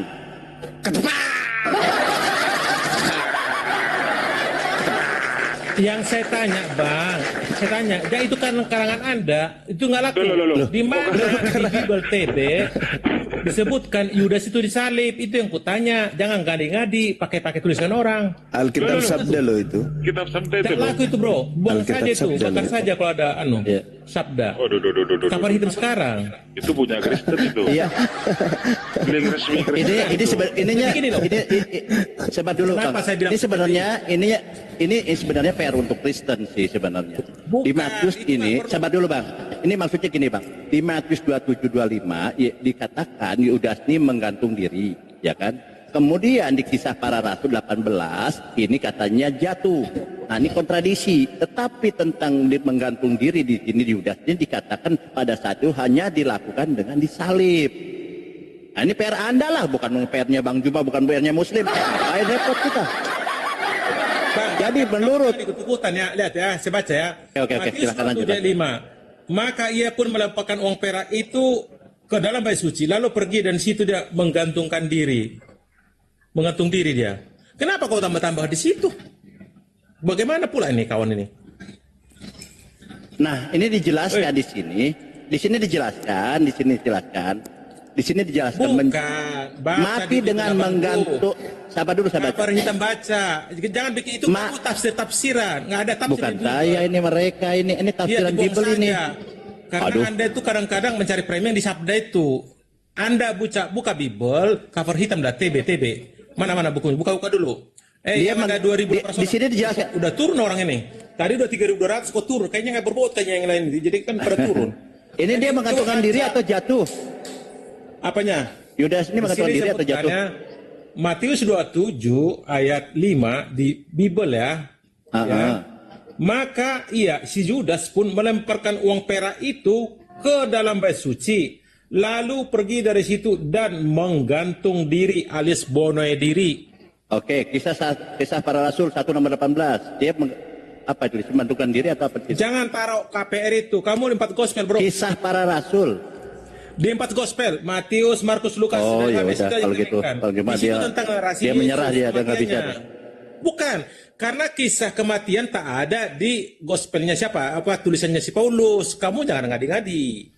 Yang saya tanya, Bang, ya itu kan karangan Anda, itu nggak laku. Di mana di Bible TB disebutkan Yudas itu disalib, itu yang kutanya. Jangan ngadi-ngadi pakai tulisan orang. Alkitab sabda lo itu. Kitab sabda itu Tidak laku itu, bro. Buang Alkitab saja itu, sabda bakar lo. saja kalau ada sabda. Kabar hitam sekarang. Itu punya Kristen itu. Iya. Link resmi Kristen. Sebentar dulu, Kenapa Bang. saya bilang Ini sebenarnya PR untuk Kristen sih sebenarnya. Bukan, Di Matius itu ini, nggak perlu. sabar dulu, Bang. Ini maksudnya gini, Bang. Di Matius 27-25 dikatakan Yudas ini menggantung diri, ya kan? Kemudian di kisah para Rasul 18 ini katanya jatuh. Nah, ini kontradiksi. Tetapi tentang menggantung diri di sini di Yudas ini dikatakan pada saat itu hanya dilakukan dengan disalib. Nah, ini PR Anda lah, bukan PR-nya Bang Juma, bukan PR-nya Muslim. Ayo repot kita. Bang, Jadi menurut ikut-ikutan ya, lihat ya, saya baca ya. Oke, Matius silakan lanjut. 1:5. Maka ia pun melemparkan uang perak itu ke dalam bait suci, lalu pergi dan situ dia menggantungkan diri. Mengantung diri dia. Kenapa kau tambah-tambah di situ? Bagaimana pula ini kawan ini? Nah, ini dijelaskan di sini. Di sini dijelaskan. Bukan, baca mati di dengan 80. menggantung. Sabar dulu, sabar. Kabar hitam baca. Jangan bikin itu tafsir-tafsiran. Nggak ada tafsir. Bukan di Bible. saya ini, mereka ini tafsiran Dibuang Bible ini. saja. Karena Aduh. Anda itu kadang-kadang mencari premium di sabda itu. Anda buka Bible, cover hitam dah TB. Mana bukunya? Buka dulu. Dia yang ada 2000 di sini dijelaskan. Udah turun orang ini. Tadi udah 3.200 kok turun. Kayaknya nggak berbobot kayaknya yang lain. Jadi kan pada turun. Ini dia mengantungkan diri atau jatuh? Apanya? Yudas ini mengantungkan diri atau jatuh? Matius 27 ayat 5 di Bible ya. Ya. Maka si Yudas pun melemparkan uang perak itu ke dalam bait suci, lalu pergi dari situ dan menggantung diri alias bunuh diri. Oke, kisah para Rasul 1:18. Dia apa itu? Memantungkan diri atau apa? Jangan taruh KPR itu. Kamu di 4 gospel, bro. Kisah para Rasul. Di 4 gospel, Matius, Markus, Lukas. Oh ya Yohanes, udah, itu kalau aja gitu. diberikan. Kalau cuma Di situ dia tentang narasi menyerah, Yesus, dia nggak bisa. kematiannya. Bukan, karena kisah kematian tak ada di gospelnya siapa? Tulisannya si Paulus. Kamu jangan ngadi-ngadi.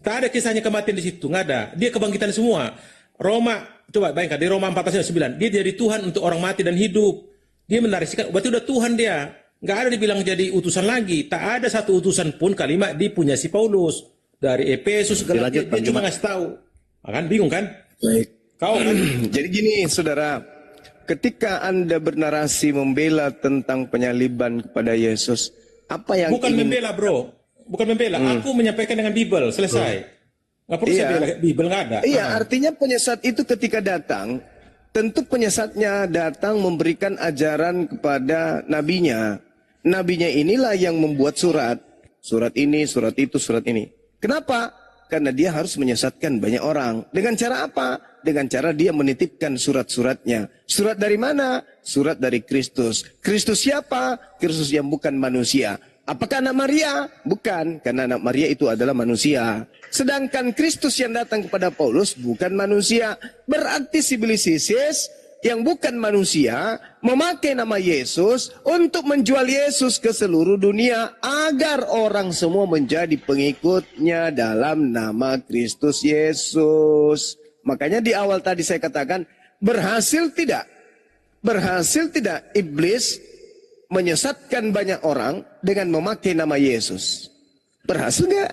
Tak ada kisahnya kematian di situ, nggak ada. Dia kebangkitan semua. Roma, coba bayangkan di Roma 14:9, dia jadi Tuhan untuk orang mati dan hidup. Dia menarisikan, berarti udah Tuhan dia. Nggak ada dibilang jadi utusan lagi. Tak ada satu utusan pun kalimat dipunya si Paulus. Dari Efesus, dia cuma ngasih tahu. Kan bingung kan? Baik. Kau kan? Jadi gini, saudara. Ketika Anda bernarasi membela tentang penyaliban kepada Yesus, apa yang Bukan membela, bro. Bukan membela. Aku menyampaikan dengan Bible. Selesai. Nggak perlu saya bela. Bible nggak ada. Iya, artinya penyesat itu ketika datang, tentu penyesatnya datang memberikan ajaran kepada nabinya. Nabinya inilah yang membuat surat. Surat ini, surat itu, surat ini. Kenapa? Karena dia harus menyesatkan banyak orang. Dengan cara apa? Dengan cara dia menitipkan surat-suratnya. Surat dari mana? Surat dari Kristus. Kristus siapa? Kristus yang bukan manusia. Apakah anak Maria? Bukan, karena anak Maria itu adalah manusia. Sedangkan Kristus yang datang kepada Paulus bukan manusia. Berarti si Bilisisis yang bukan manusia memakai nama Yesus untuk menjual Yesus ke seluruh dunia agar orang semua menjadi pengikutnya dalam nama Kristus Yesus. Makanya di awal tadi saya katakan, berhasil tidak iblis menyesatkan banyak orang dengan memakai nama Yesus? Berhasil nggak?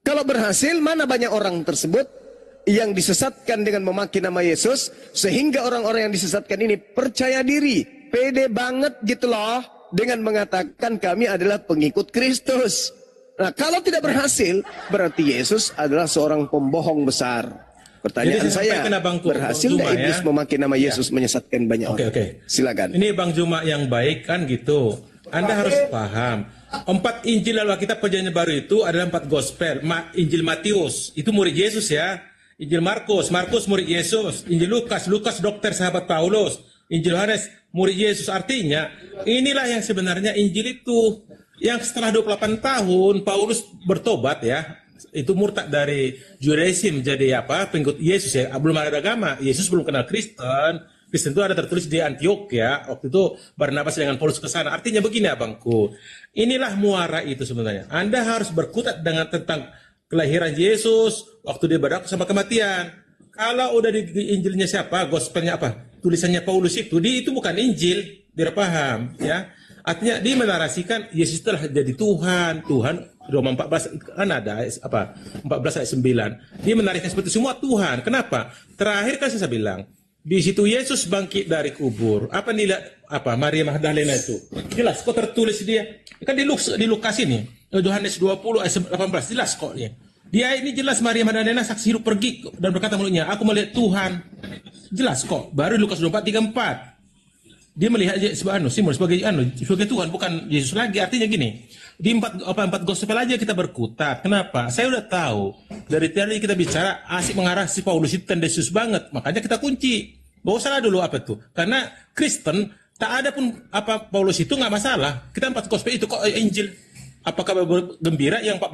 Kalau berhasil, mana banyak orang tersebut yang disesatkan dengan memakai nama Yesus, sehingga orang-orang yang disesatkan ini percaya diri, pede banget gitu loh, dengan mengatakan kami adalah pengikut Kristus. Nah, kalau tidak berhasil, berarti Yesus adalah seorang pembohong besar. Pertanyaan Jadi saya saya, sampaikan, Bang berhasil Juma, nggak iblis ya? memakai nama Yesus menyesatkan banyak Oke, orang? oke. Silakan. Ini Bang Juma yang baik kan gitu. Anda harus paham. 4 Injil lalu Alkitab Perjanjian Baru itu adalah 4 gospel. Injil Matius itu murid Yesus ya. Injil Markus, Markus murid Yesus. Injil Lukas, Lukas dokter sahabat Paulus. Injil Yohanes murid Yesus. Artinya inilah yang sebenarnya Injil itu. Yang setelah 28 tahun Paulus bertobat ya. Itu murtad dari Judaism menjadi pengikut Yesus ya. Belum ada agama. Yesus belum kenal Kristen. Kristen itu ada tertulis di Antioquia. Waktu itu Barnabas dengan Paulus ke sana. Artinya begini abangku. Inilah muara itu sebenarnya. Anda harus berkutat dengan tentang kelahiran Yesus. Waktu dia berdakwah sama kematian. Kalau udah di Injilnya siapa? Gospelnya apa? Tulisannya Paulus itu bukan Injil. Biar paham ya. Artinya dia menarasikan Yesus telah jadi Tuhan. Tuhan Roma 14 kan ada 14 ayat 9. Dia menarikkan seperti semua Tuhan. Kenapa? Terakhir kan saya bilang di situ Yesus bangkit dari kubur. Apa nilai Maria Magdalena itu? Jelas kok tertulis dia. Kan di Lukas ini. Yohanes 20 ayat 18 jelas kok dia. Dia ini jelas Maria Magdalena saksi hidup pergi dan berkata mulutnya, aku melihat Tuhan. Jelas kok. Baru Lukas 24:34. Dia melihat Simon sebagai Tuhan, bukan Yesus lagi. Artinya gini, di 4 gospel aja kita berkutat. Kenapa? Saya udah tahu dari tadi kita bicara asik mengarah si Paulus itu tendensius banget. Makanya kita kunci. Gak usah dulu karena Kristen tak ada pun Paulus itu nggak masalah. Kita 4 gospel itu kok Injil. Apakah gembira yang 4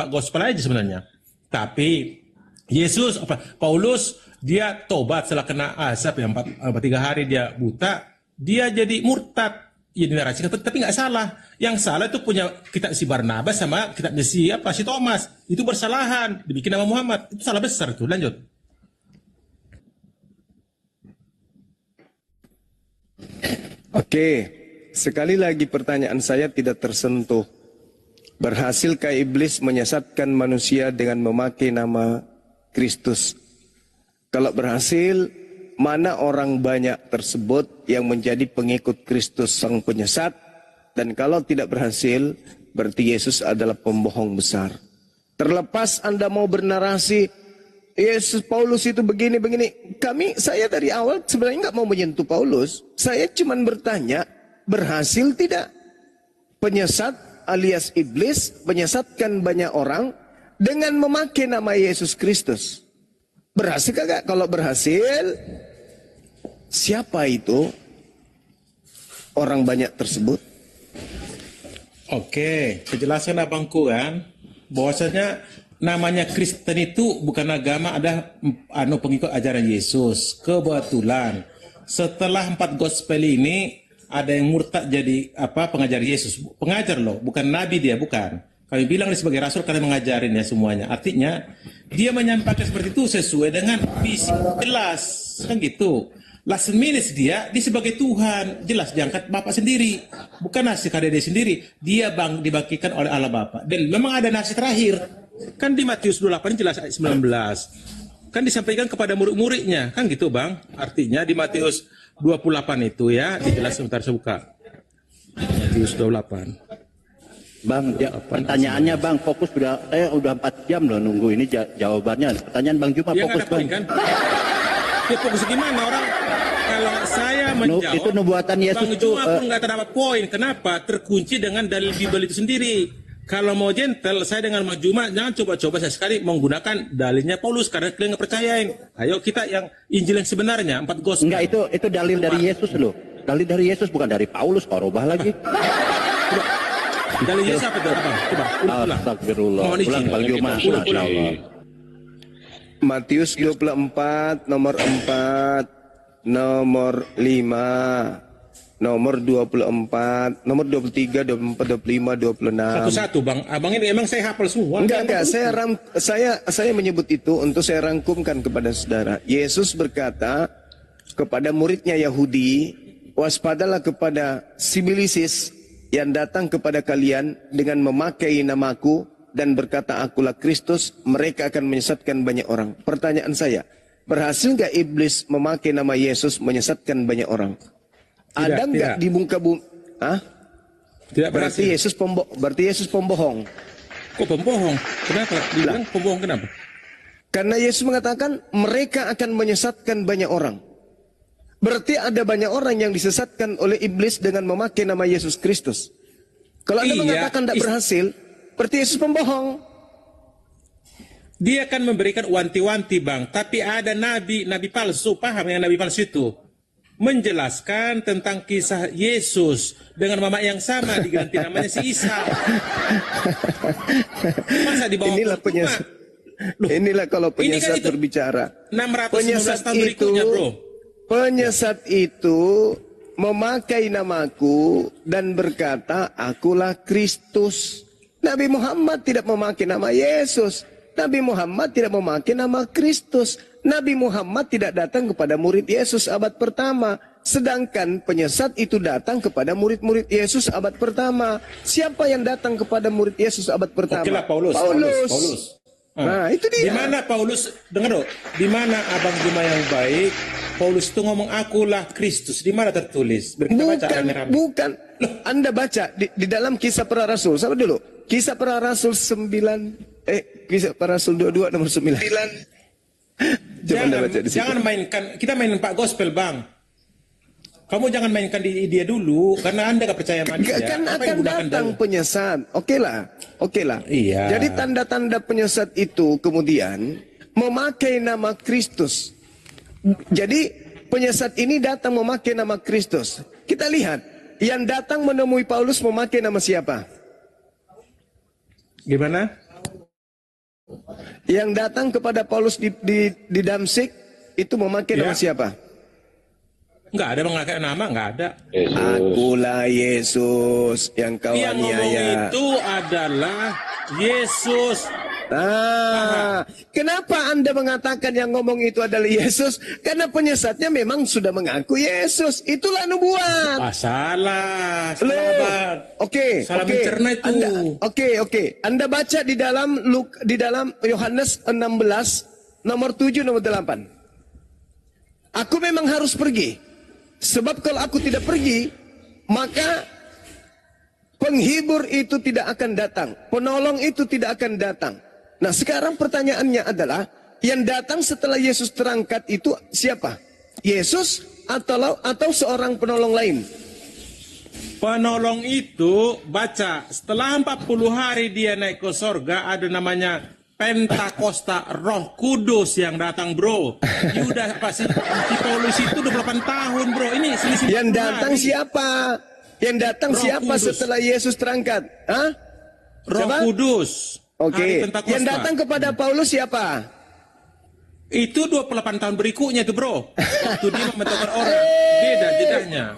gospel aja sebenarnya. Tapi Yesus Paulus dia tobat setelah kena azab yang 3 hari dia buta. Dia jadi murtad, ya dinarasikan, tapi nggak salah. Yang salah itu punya kitab si Barnabas sama kitabnya si Thomas. Itu bersalahan, dibikin nama Muhammad. Itu salah besar tuh. Lanjut. Oke, sekali lagi pertanyaan saya tidak tersentuh. Berhasilkah iblis menyesatkan manusia dengan memakai nama Kristus? Kalau berhasil, mana orang banyak tersebut yang menjadi pengikut Kristus sang penyesat? Dan kalau tidak berhasil, berarti Yesus adalah pembohong besar. Terlepas Anda mau bernarasi, Yesus Paulus itu begini-begini. Saya dari awal sebenarnya nggak mau menyentuh Paulus. Saya cuma bertanya, berhasil tidak? Penyesat alias iblis menyesatkan banyak orang dengan memakai nama Yesus Kristus. Berhasil kagak? Kalau berhasil, siapa itu orang banyak tersebut? Oke, kejelasan abangku kan, bahwasanya namanya Kristen itu bukan agama, ada pengikut ajaran Yesus. Kebetulan setelah 4 gospel ini ada yang murtad jadi pengajar Yesus, pengajar loh, bukan nabi dia, bukan. Kami bilang dia sebagai rasul karena mengajarin ya semuanya. Artinya dia menyampaikan seperti itu sesuai dengan visi jelas kan gitu. Last minute dia sebagai Tuhan, jelas diangkat Bapak sendiri, bukan nasi KDD sendiri. Dia dibangkitkan oleh Allah Bapa. Dan memang ada nasi terakhir. Kan di Matius 28 jelas ayat 19. Kan disampaikan kepada murid-muridnya, kan gitu Bang. Artinya di Matius 28 itu ya, dijelas sebentar saya buka. Matius 28. Bang, pertanyaannya Bang, fokus saya udah 4 jam loh nunggu ini jawabannya. Pertanyaan Bang Juma Ya, fokus Bang. kan? Ya fokus gimana orang? Kalau saya menjawab, itu nubuatan Yesus Bang Juma pun nggak terdapat poin. Kenapa? Terkunci dengan dalil Bible itu sendiri. Kalau mau gentle, saya dengan Bang Juma jangan coba-coba saya sekali menggunakan dalilnya Paulus karena kalian nggak percayain. Ayo kita yang Injil yang sebenarnya 4 gospel. Enggak, itu dalil dari Yesus loh. Dalil dari Yesus bukan dari Paulus, korobah lagi. Dalil Yesus apa itu? Coba ulang. Astagfirullah. Mohon izin. Ulang Bang Juma. Ulang. Matius 24, nomor 4, nomor 5, nomor 24, nomor 23, 24, 25, 26. Satu-satu Bang. Abang ini emang saya hafal semua. Enggak. Saya menyebut itu untuk saya rangkumkan kepada saudara. Yesus berkata kepada muridnya Yahudi, waspadalah kepada sibilisis yang datang kepada kalian dengan memakai namaku dan berkata akulah Kristus, mereka akan menyesatkan banyak orang. Pertanyaan saya, berhasil nggak iblis memakai nama Yesus menyesatkan banyak orang? Ada nggak di muka bumi? Tidak berarti berhasil. Yesus pembohong. Kok pembohong? Kenapa? Dibilang pembohong kenapa? Karena Yesus mengatakan mereka akan menyesatkan banyak orang. Berarti ada banyak orang yang disesatkan oleh iblis dengan memakai nama Yesus Kristus. Kalau Anda mengatakan tidak berhasil, berarti Yesus pembohong. Dia akan memberikan wanti-wanti, Bang. Tapi ada nabi palsu, paham yang nabi palsu itu? Menjelaskan tentang kisah Yesus dengan mama yang sama diganti namanya si Isa. Masa di bawah Inilah penyesat. Inilah kalau penyesat kan berbicara. 615 Penyesat tahun berikutnya, bro. Penyesat itu memakai namaku dan berkata, akulah Kristus. Nabi Muhammad tidak memakai nama Yesus. Nabi Muhammad tidak memakai nama Kristus. Nabi Muhammad tidak datang kepada murid Yesus abad pertama. Sedangkan penyesat itu datang kepada murid-murid Yesus abad pertama. Siapa yang datang kepada murid Yesus abad pertama? Oke lah, Paulus. Nah, itu dia. Di mana Paulus, dengar dong, di mana Abang Juma yang baik, Paulus itu ngomong akulah Kristus, di mana tertulis? Bukan. Loh, Anda baca di dalam Kisah Para Rasul. Sama dulu. Kisah Para Rasul 9 Kisah Para Rasul 22 nomor 9. Jangan mainkan, kita mainin Pak Gospel, Bang. Kamu jangan mainkan dia dulu, karena Anda gak percaya sama dia. Kan akan datang penyesat. Oke lah. Iya. Jadi tanda-tanda penyesat itu kemudian memakai nama Kristus. Jadi penyesat ini datang memakai nama Kristus. Kita lihat, yang datang menemui Paulus memakai nama siapa? Gimana? Yang datang kepada Paulus di Damsik itu memakai nama siapa? Enggak ada memakai nama, enggak ada. Yesus. Akulah Yesus yang kau Yang ngomong aniaya. itu adalah Yesus. Kenapa Anda mengatakan yang ngomong itu adalah Yesus? Karena penyesatnya memang sudah mengaku Yesus. Itulah nubuat. Salah. Oke. Mencerna itu. Oke. Anda baca di dalam Yohanes 16 nomor 7 nomor 8. Aku memang harus pergi. Sebab kalau aku tidak pergi, maka penghibur itu tidak akan datang. Penolong itu tidak akan datang. Nah, sekarang pertanyaannya adalah, yang datang setelah Yesus terangkat itu siapa? Yesus atau seorang penolong lain? Penolong itu, baca, setelah 40 hari dia naik ke sorga, ada namanya Pentakosta, Roh Kudus yang datang, bro. Udah pasti si Paulus itu 28 tahun, bro. Ini selisih. Yang datang hari. Siapa? Yang datang Roh siapa Kudus. Setelah Yesus terangkat? Hah? Roh siapa? Kudus. Oke. Yang datang kepada Paulus siapa? Itu 28 tahun berikutnya itu, bro. Waktu dia membentukkan orang. Beda jedanya.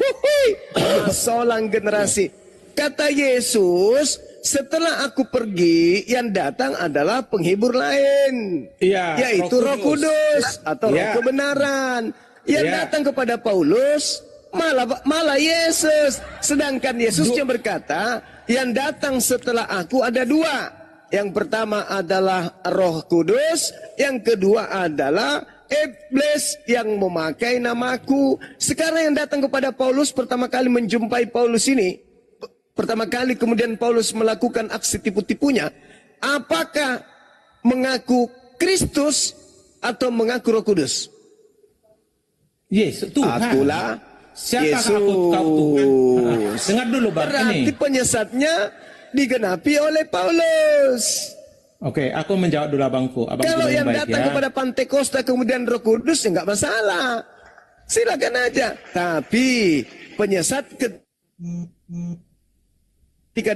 Solang generasi. Kata Yesus, setelah aku pergi, yang datang adalah penghibur lain. Iya, yaitu Roh Kudus atau Roh kebenaran. Yang datang kepada Paulus malah Yesus. Sedangkan Yesusnya berkata, yang datang setelah aku ada dua. Yang pertama adalah Roh Kudus, yang kedua adalah iblis yang memakai namaku. Sekarang yang datang kepada Paulus pertama kali menjumpai Paulus ini, pertama kali kemudian Paulus melakukan aksi tipu-tipunya, apakah mengaku Kristus atau mengaku Roh Kudus? Yesus, Tuhan. Akulah Siapa Yesus. kau Tuhan? Dengar dulu, Bang. Berarti penyesatnya digenapi oleh Paulus. Oke, aku menjawab dulu abangku. Kalau yang datang kepada Pantekosta kemudian Roh Kudus ya nggak masalah, silakan aja. Tapi penyesat ketika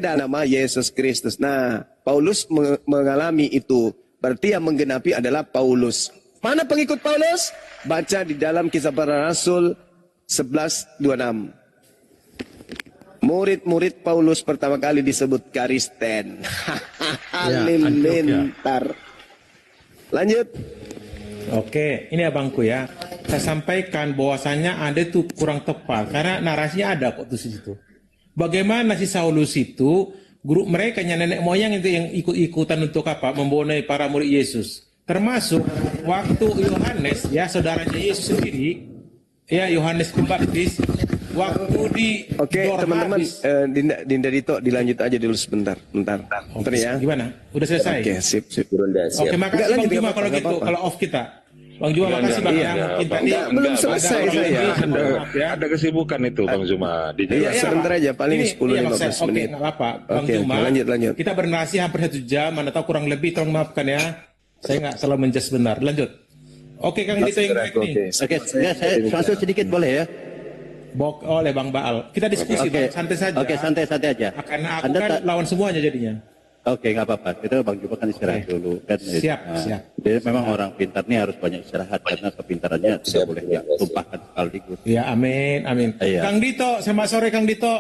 dalam nama Yesus Kristus. Nah, Paulus mengalami itu. Berarti yang menggenapi adalah Paulus. Mana pengikut Paulus? Baca di dalam Kisah Para Rasul 11:26. Murid-murid Paulus pertama kali disebut Kristen. Halilintar. Lanjut. Oke, ini abangku ya. Saya sampaikan bahwasannya Anda itu kurang tepat karena narasinya ada kok di situ. Bagaimana si Saulus itu, guru mereka nenek moyang itu yang ikut-ikutan untuk apa? Membonai para murid Yesus. Termasuk waktu Yohanes, ya saudaranya Yesus sendiri, ya Yohanes Pembaptis, waktu di Oke, Dor teman-teman, habis. Dinda Dito dilanjut aja dulu sebentar. Bentar ya. Gimana? Udah selesai? Oke, sip. Oke, makasih Enggak, Bang lanjut, Juma enggak kalau apa-apa, gitu, enggak kalau off kita. Bang Juma makasih Bang. enggak, Mungkin Bang. tadi Belum Enggak, selesai ada saya. maaf ya. Ada kesibukan itu Bang Zuma. Iya, Dijelaskan. sebentar aja, paling Ini, 10-15 Oke, menit. nggak apa-apa. Bang Oke, Juma, lanjut. kita bernasi hampir 1 jam, mana tahu kurang lebih, tolong maafkan ya. Saya nggak selalu menjudge benar. Lanjut. Oke, Kang Dito yang baik nih. Oke, enggak, saya langsung sedikit boleh ya? Oleh Bang Baal. Kita diskusi, Oke, Bang, santai saja. Oke, santai-santai aja. Karena aku Anda kan lawan semuanya jadinya. Oke, nggak apa-apa. Kita Bang Juma kan istirahat dulu kan. Siap. Jadi memang orang pintar nih harus banyak istirahat karena kepintarannya tidak boleh ditumpahkan sekaligus. Ya, amin. Iya. Kang Dito, selamat sore Kang Dito.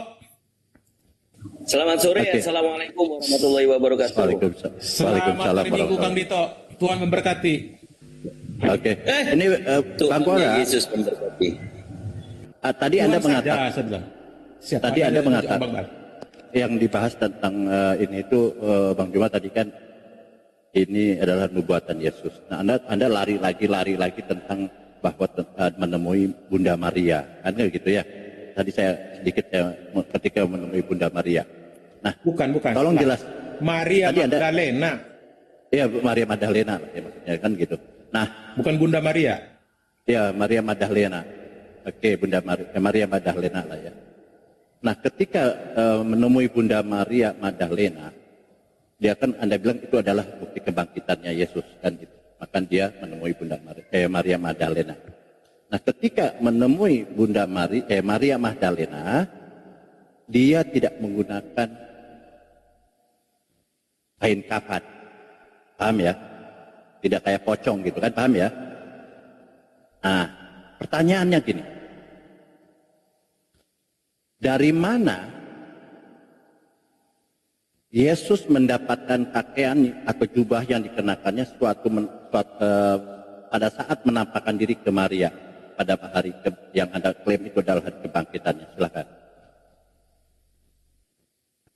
Selamat sore, Oke. Assalamualaikum warahmatullahi wabarakatuh. Waalaikumsalam. Selamat hari Minggu Kang Dito. Tuhan memberkati. Oke. Ini Bang Tuhan Kora, Yesus memberkati. tadi Anda Tuhan mengatakan saja, saya bilang. Siap, Tadi Anda mengatakan Bang Baal. yang dibahas tentang ini itu Bang Juma tadi kan ini adalah nubuatan Yesus. Nah, Anda lari lagi tentang bahwa menemui Bunda Maria, kan gitu ya. Tadi saya sedikit ketika menemui Bunda Maria. Nah, Bukan. tolong Nah, jelas. Maria Tadi Magdalena, Iya, Maria Magdalena lah ya maksudnya kan gitu. Nah, bukan Bunda Maria. ya Maria Magdalena. Oke, Bunda Maria Magdalena lah ya. Nah, ketika menemui Bunda Maria Magdalena, dia kan Anda bilang itu adalah bukti kebangkitannya Yesus kan gitu. Maka dia menemui Maria Magdalena. Nah, ketika menemui Maria Magdalena, dia tidak menggunakan kain kafan. Paham ya? Tidak kayak pocong gitu kan, paham ya? Nah, pertanyaannya gini. Dari mana Yesus mendapatkan pakaian atau jubah yang dikenakannya pada saat menampakkan diri ke Maria pada hari yang Anda klaim itu adalah hari kebangkitannya? Silakan.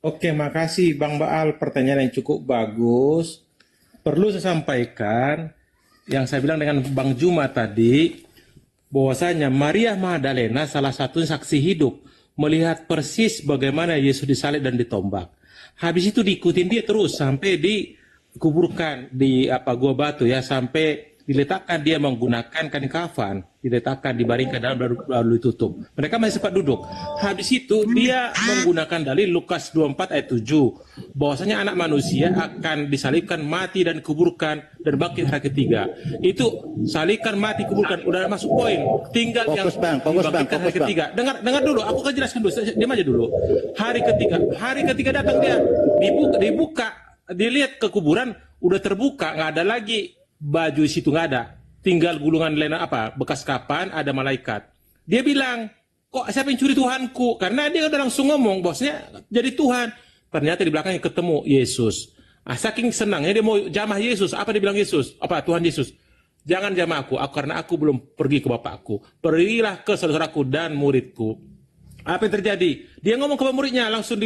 Oke, makasih Bang Baal. Pertanyaan yang cukup bagus. Perlu saya sampaikan yang saya bilang dengan Bang Juma tadi, bahwasanya Maria Magdalena salah satu saksi hidup melihat persis bagaimana Yesus disalib dan ditombak. Habis itu diikutin dia terus sampai dikuburkan di gua batu ya, sampai diletakkan dia menggunakan kain kafan, diletakkan dibaringkan dalam lalu ditutup. Mereka masih sempat duduk. Habis itu dia menggunakan dalil Lukas 24 ayat 7 bahwasanya anak manusia akan disalibkan, mati dan kuburkan dan bangkit hari ketiga. Itu salibkan, mati, kuburkan udah masuk poin. Tinggal Fokus, yang Bang, dibangkitkan hari ketiga. Dengar dulu, aku akan jelaskan dulu. Diam aja dulu. Hari ketiga datang dia, dibuka, dilihat ke kuburan udah terbuka, nggak ada lagi baju situ, nggak ada, tinggal gulungan lena bekas kapan, ada malaikat. Dia bilang, kok siapa yang curi Tuhanku? Karena dia udah langsung ngomong bosnya jadi Tuhan. Ternyata di belakangnya ketemu Yesus. Saking senangnya dia mau jamah Yesus. Apa dia bilang Yesus? Tuhan Yesus, jangan jamah aku karena aku belum pergi ke Bapakku. Pergilah ke saudaraku dan muridku. Apa yang terjadi? Dia ngomong ke muridnya, langsung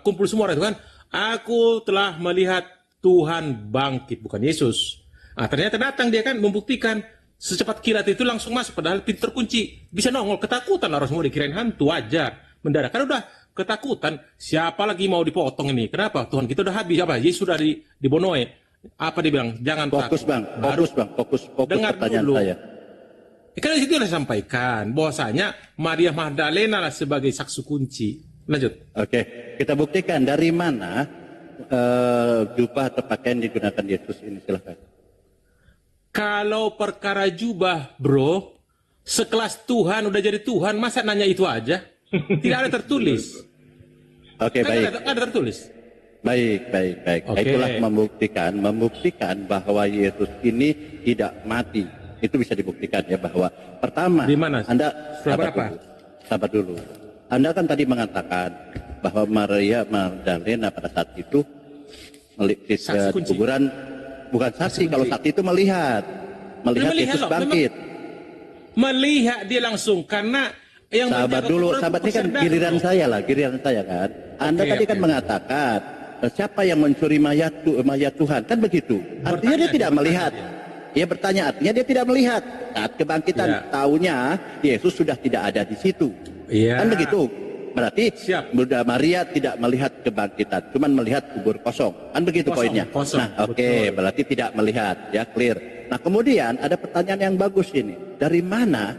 kumpul semua orang itu kan. Aku telah melihat Tuhan bangkit, bukan Yesus. Ternyata datang dia kan membuktikan secepat kilat itu langsung masuk, padahal pintu terkunci. Bisa nongol, ketakutan orang semua, dikirain hantu, wajar. Mendadak, kan udah ketakutan, siapa lagi mau dipotong ini? Kenapa? Tuhan kita udah habis, Yesus sudah dibonoe. Apa dia bilang? Jangan Fokus takut. Bang, fokus dengar pertanyaan dulu. saya. Karena itu sudah sampaikan, bahwasanya Maria Magdalena lah sebagai saksi kunci. Lanjut. Oke, kita buktikan dari mana jubah atau pakaian digunakan Yesus ini, silakan. Kalau perkara jubah, bro, sekelas Tuhan udah jadi Tuhan, masa nanya itu aja? Tidak ada tertulis. Oke, baik. Ada tertulis. Baik. Oke. Itulah membuktikan bahwa Yesus ini tidak mati. Itu bisa dibuktikan ya, bahwa pertama, Di mana? Anda Surat berapa? sabar dulu. Anda kan tadi mengatakan bahwa Maria Magdalena pada saat itu Saksi kunci. kuburan, bukan saksi, kalau saksi itu melihat Yesus loh, bangkit. Melihat dia langsung, karena yang Sabar menjaga dulu, kuburan sabar, ini kan saudara. giliran saya kan. Anda Oke, tadi kan oke. mengatakan siapa yang mencuri mayat Tuhan, kan begitu. Artinya dia tidak melihat. Dia bertanya, artinya dia tidak melihat. Saat kebangkitan, Ya. taunya Yesus sudah tidak ada di situ. Iya. Kan begitu. Berarti Siap. Bunda Maria tidak melihat kebangkitan, cuman melihat kubur kosong. Kan begitu Kosong, poinnya. kosong, Nah, oke, betul. berarti tidak melihat, ya clear. Nah, kemudian ada pertanyaan yang bagus ini. Dari mana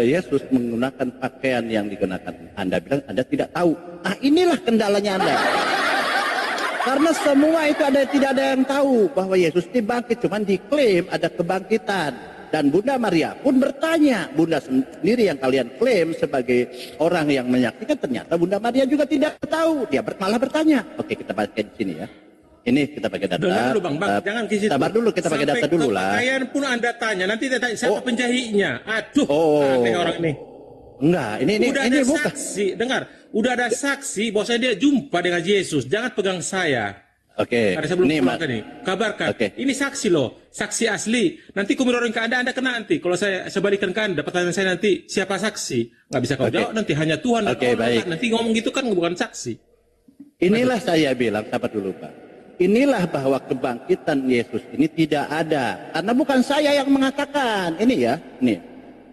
Yesus menggunakan pakaian yang digunakan? Anda bilang Anda tidak tahu. Nah, inilah kendalanya Anda. Karena semua itu tidak ada yang tahu bahwa Yesus ini bangkit, cuman diklaim ada kebangkitan. Dan Bunda Maria pun bertanya, Bunda sendiri yang kalian klaim sebagai orang yang menyaksikan, ternyata Bunda Maria juga tidak tahu. Dia malah bertanya. Oke, kita baca di sini ya. Ini kita pakai data. Jangan dulu Bang, jangan ke situ. Sabar dulu, kita pakai data dulu lah. Pakaian pun Anda tanya, nanti dia tanya siapa penjahitnya. Aduh, aneh orang ini. Enggak, ini Udah ini ada bukan. saksi, dengar. Udah ada saksi bahwa dia jumpa dengan Yesus. Jangan pegang saya. Oke, Ada sebelum ini pulang tadi. Kabarkan. Oke. Ini saksi loh, saksi asli. Nanti kumirorin ke Anda kena nanti. Kalau saya balikan ke Anda, pertanyaan saya nanti siapa saksi? Nggak bisa kau Oke. jawab nanti hanya Tuhan. dan Oke, Allah. baik. Nanti ngomong gitu kan bukan saksi. Inilah saya bilang, sabar dulu Pak. Inilah bahwa kebangkitan Yesus ini tidak ada. Karena bukan saya yang mengatakan. Ini ya, nih.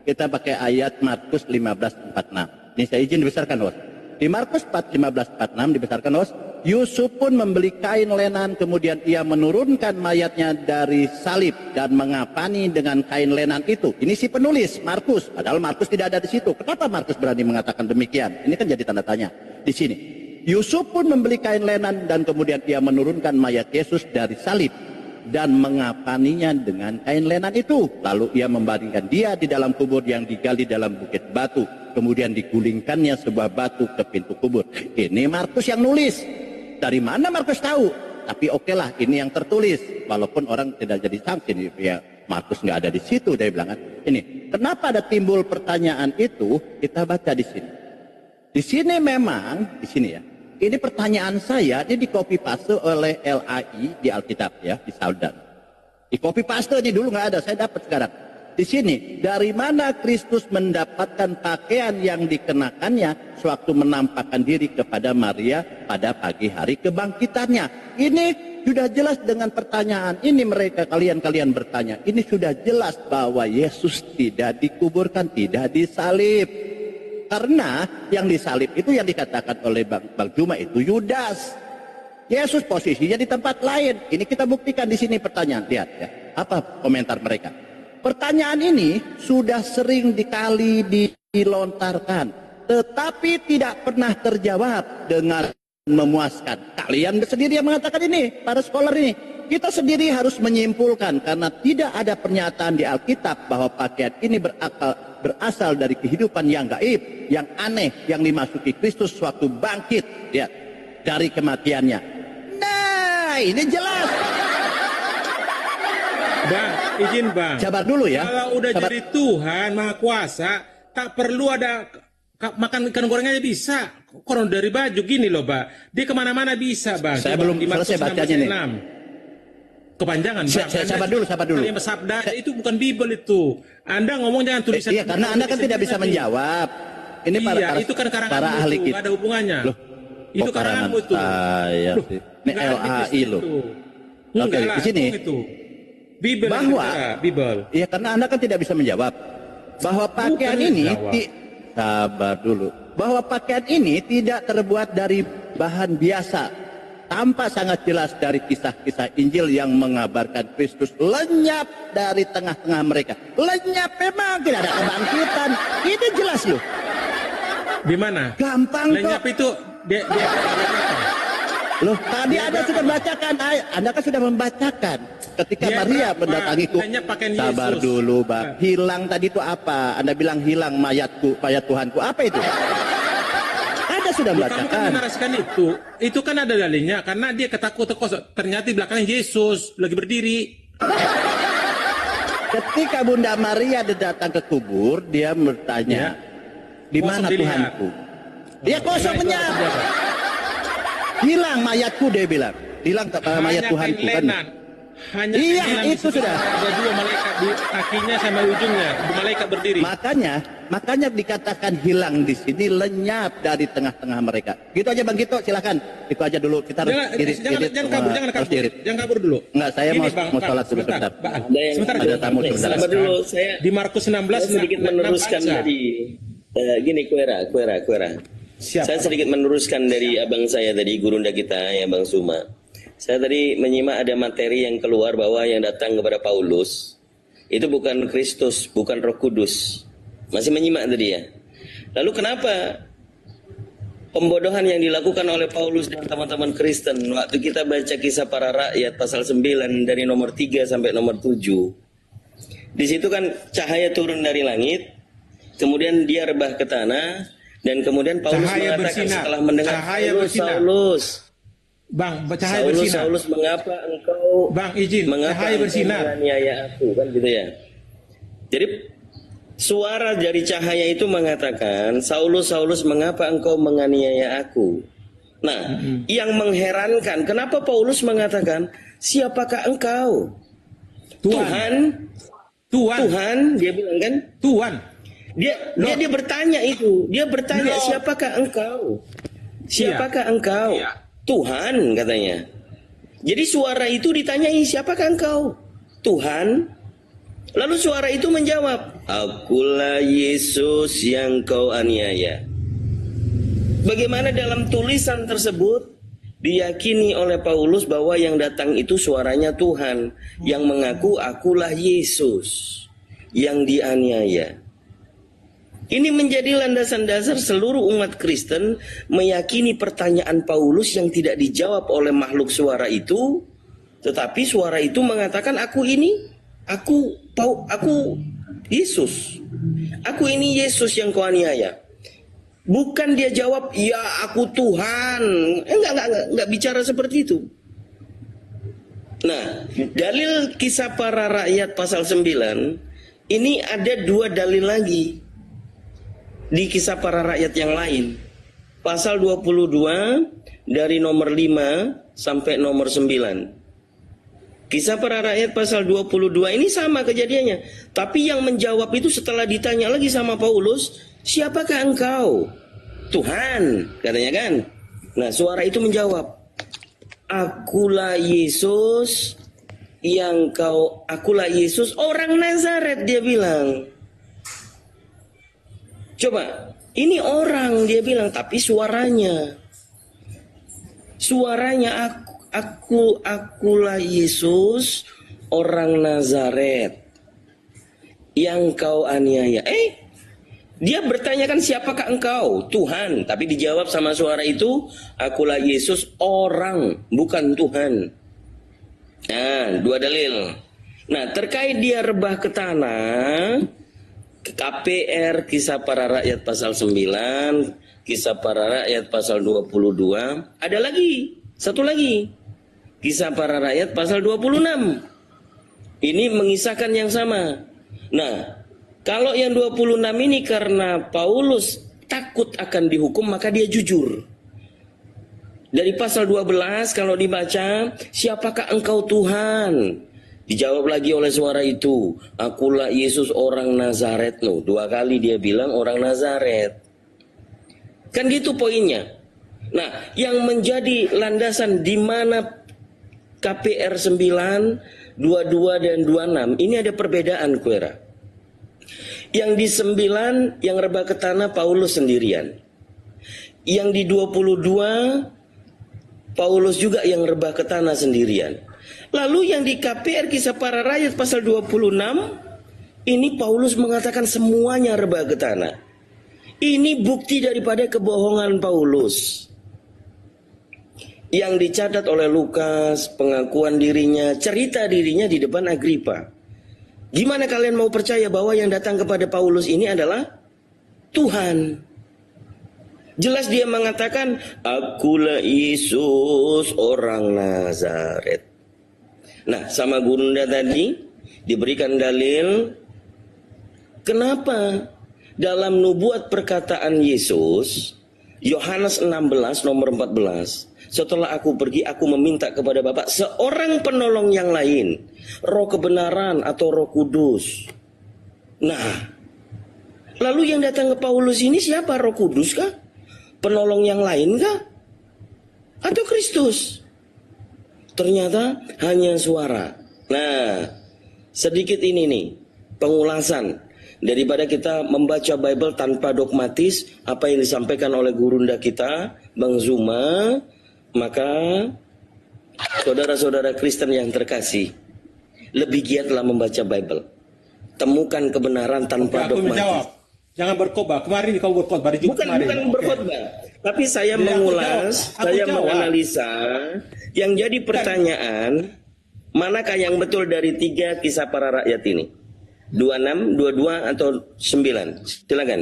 Kita pakai ayat Markus 15:46. Ini saya izin dibesarkan, Bos. Di Markus 15:46 dibesarkan, Bos. Yusuf pun membeli kain lenan, kemudian ia menurunkan mayatnya dari salib dan mengapani dengan kain lenan itu. Ini si penulis, Markus. Padahal Markus tidak ada di situ. Kenapa Markus berani mengatakan demikian? Ini kan jadi tanda tanya di sini. Yusuf pun membeli kain lenan dan kemudian ia menurunkan mayat Yesus dari salib dan mengapaninya dengan kain lenan itu. Lalu ia membaringkan dia di dalam kubur yang digali dalam bukit batu. Kemudian digulingkannya sebuah batu ke pintu kubur. Ini Markus yang nulis. Dari mana Markus tahu? Tapi oke lah, ini yang tertulis. Walaupun orang tidak jadi sanksi, ya Markus nggak ada di situ. Dia bilang kan, ini kenapa ada timbul pertanyaan itu? Kita baca di sini. Di sini memang, di sini ya. Ini pertanyaan saya, ini di copy paste oleh LAI di Alkitab ya, di Saudan. Di copy paste ini dulu nggak ada, saya dapat sekarang. Di sini, dari mana Kristus mendapatkan pakaian yang dikenakannya sewaktu menampakkan diri kepada Maria pada pagi hari kebangkitannya? Ini sudah jelas dengan pertanyaan ini mereka kalian bertanya. Ini sudah jelas bahwa Yesus tidak dikuburkan, tidak disalib. Karena yang disalib itu yang dikatakan oleh Bang Juma itu Yudas. Yesus posisinya di tempat lain. Ini kita buktikan di sini pertanyaan. Lihat ya, apa komentar mereka? Pertanyaan ini sudah sering dikali dilontarkan, tetapi tidak pernah terjawab dengan memuaskan. Kalian sendiri yang mengatakan ini, para scholar ini. Kita sendiri harus menyimpulkan karena tidak ada pernyataan di Alkitab bahwa pakaian ini berasal dari kehidupan yang gaib, yang aneh, yang dimasuki Kristus waktu bangkit ya, dari kematiannya. Nah, ini jelas. Bang, izin Bang. Sabar dulu ya. Kalau udah Sabar. jadi Tuhan Maha Kuasa, tak perlu ada makan ikan goreng aja bisa. Koron dari baju gini loh, Bang. Dia kemana-mana bisa, Bang. Saya Coba belum di Markus selesai bacanya nih. 16. Kepanjangan, Bang. Sabar dulu. Kalimat sabda itu bukan Bible itu. Anda ngomong jangan tulisan. Iya, karena Anda kan tidak bisa menjawab. Ini para itu kan para karanganmu ahli itu, kita. nggak ada hubungannya. Loh, itu kok karanganmu itu. Saya Loh, sih. Ini nggak ada LAI loh. itu. Oke, Enggak lah, di sini. itu. Bible Bahwa Bible. iya, karena Anda kan tidak bisa menjawab bahwa pakaian Bukan ini menjawab. sabar dulu. Bahwa pakaian ini tidak terbuat dari bahan biasa. Tampak sangat jelas dari kisah-kisah Injil yang mengabarkan Kristus lenyap dari tengah-tengah mereka. Lenyap memang tidak ada kebangkitan. Ini jelas loh. Di mana? Gampang Lenyap kok. itu dia Loh, tadi Anda sudah bacakan, Anda kan sudah membacakan ketika Dia Maria berapa? mendatangiku. Lenyap pakaian Sabar Yesus. dulu, Bang. Hilang tadi itu apa? Anda bilang hilang mayatku, mayat Tuhanku. Apa itu? Anda sudah Kamu kan membacakan. menarasikan itu. Itu kan ada dalilnya karena dia ketakutan ternyata di belakangnya Yesus lagi berdiri. Ketika Bunda Maria datang ke kubur, dia bertanya, di mana Kosong dilihat. Tuhanku? Dia kosong Nah, itu lenyap. apa dia? Hilang mayatku, dia bilang. Hilang mayat Hanya Tuhanku kain kan. lenan. Hanya Iya, kain lenan itu di sebelah. sudah. Ada dua malaikat di kakinya sama ujungnya. Dua malaikat berdiri. Makanya dikatakan hilang di sini, lenyap dari tengah-tengah mereka. Gitu aja Bang Gito, silakan. Itu aja dulu, kita harus Jangan kabur, jangan kabur dulu. Enggak, saya Ini, mau Bang, sholat dulu sebentar. Bang, Ada yang sebentar ada tamu sebentar. Sabar dulu, saya di Markus 16 sedikit meneruskan baca. tadi. Gini, Kuera. Siap. Saya sedikit meneruskan dari abang saya tadi, gurunda kita, ya Bang Suma. Saya tadi menyimak ada materi yang keluar bahwa yang datang kepada Paulus itu bukan Kristus, bukan Roh Kudus. Masih menyimak tadi ya. Lalu kenapa pembodohan yang dilakukan oleh Paulus dan teman-teman Kristen waktu kita baca Kisah Para Rakyat pasal 9 dari nomor 3 sampai nomor 7. Di situ kan cahaya turun dari langit, kemudian dia rebah ke tanah, dan kemudian Paulus Cahaya mengatakan bersinar. setelah mendengar Cahaya Saulus, bersinar. Saulus, Bang, cahaya Saulus, bersinar. Saulus, mengapa engkau Bang, izin, cahaya bersinar. menganiaya aku, kan gitu ya. Jadi suara dari cahaya itu mengatakan, Saulus, Saulus, mengapa engkau menganiaya aku? Nah, yang mengherankan, kenapa Paulus mengatakan, siapakah engkau? Tuhan. Tuhan, dia bilang kan? Tuhan. Dia bertanya itu. Dia bertanya, Lord. siapakah engkau? Siapakah engkau? Iya. Tuhan, katanya. Jadi suara itu ditanyai, siapakah engkau? Tuhan. Lalu suara itu menjawab, akulah Yesus yang kau aniaya. Bagaimana dalam tulisan tersebut diyakini oleh Paulus bahwa yang datang itu suaranya Tuhan, yang mengaku akulah Yesus yang dianiaya. Ini menjadi landasan dasar seluruh umat Kristen meyakini pertanyaan Paulus yang tidak dijawab oleh makhluk suara itu, tetapi suara itu mengatakan aku Yesus. Aku ini Yesus yang kau aniaya. Bukan dia jawab, ya aku Tuhan. Enggak bicara seperti itu. Nah, dalil Kisah Para Rakyat pasal 9, ini ada dua dalil lagi di Kisah Para Rakyat yang lain. Pasal 22 dari nomor 5 sampai nomor 9. Kisah Para Rakyat pasal 22 ini sama kejadiannya. Tapi yang menjawab itu setelah ditanya lagi sama Paulus, siapakah engkau? Tuhan, katanya kan. Nah, suara itu menjawab, akulah Yesus akulah Yesus orang Nazaret, dia bilang. Coba, ini orang dia bilang, tapi suaranya akulah Yesus orang Nazaret yang kau aniaya. Dia bertanyakan siapakah engkau? Tuhan. Tapi dijawab sama suara itu, akulah Yesus orang, bukan Tuhan. Nah, dua dalil. Nah, terkait dia rebah ke tanah, KPR Kisah Para Rakyat pasal 9, Kisah Para Rakyat pasal 22, ada lagi, satu lagi. Kisah Para Rakyat pasal 26. Ini mengisahkan yang sama. Nah, kalau yang 26 ini karena Paulus takut akan dihukum, maka dia jujur. Dari pasal 12 kalau dibaca, siapakah engkau Tuhan? Dijawab lagi oleh suara itu, akulah Yesus orang Nazaret. Loh, dua kali dia bilang orang Nazaret. Kan gitu poinnya. Nah, yang menjadi landasan di mana KPR 9, 22 dan 26, ini ada perbedaan, Kuera. Yang di 9, yang rebah ke tanah Paulus sendirian. Yang di 22, Paulus juga yang rebah ke tanah sendirian. Lalu yang di KPR Kisah Para Rakyat pasal 26, ini Paulus mengatakan semuanya rebah ke tanah. Ini bukti daripada kebohongan Paulus. Yang dicatat oleh Lukas, pengakuan dirinya, cerita dirinya di depan Agripa. Gimana kalian mau percaya bahwa yang datang kepada Paulus ini adalah Tuhan? Jelas dia mengatakan, akulah Yesus orang Nazaret. Nah, sama gurunda tadi diberikan dalil kenapa dalam nubuat perkataan Yesus, Yohanes 16 nomor 14, setelah aku pergi, aku meminta kepada Bapa seorang penolong yang lain, roh kebenaran atau roh kudus. Nah, lalu yang datang ke Paulus ini siapa? Roh kudus kah? Penolong yang lain kah? Atau Kristus? Ternyata hanya suara. Nah, sedikit ini nih, pengulasan. Daripada kita membaca Bible tanpa dogmatis, apa yang disampaikan oleh gurunda kita, Bang Zuma, maka saudara-saudara Kristen yang terkasih, lebih giatlah membaca Bible. Temukan kebenaran tanpa Aku dogmatis. menjawab. Jangan berkhotbah. Kemarin kau berkhotbah di Jumat kemarin. Bukan Oke. berkhotbah, tapi saya Jadi aku mengulas, jawab. Aku saya jawab. menganalisa. Yang jadi pertanyaan, manakah yang betul dari 3 kisah para rakyat ini? 26, 22 atau 9? Silakan.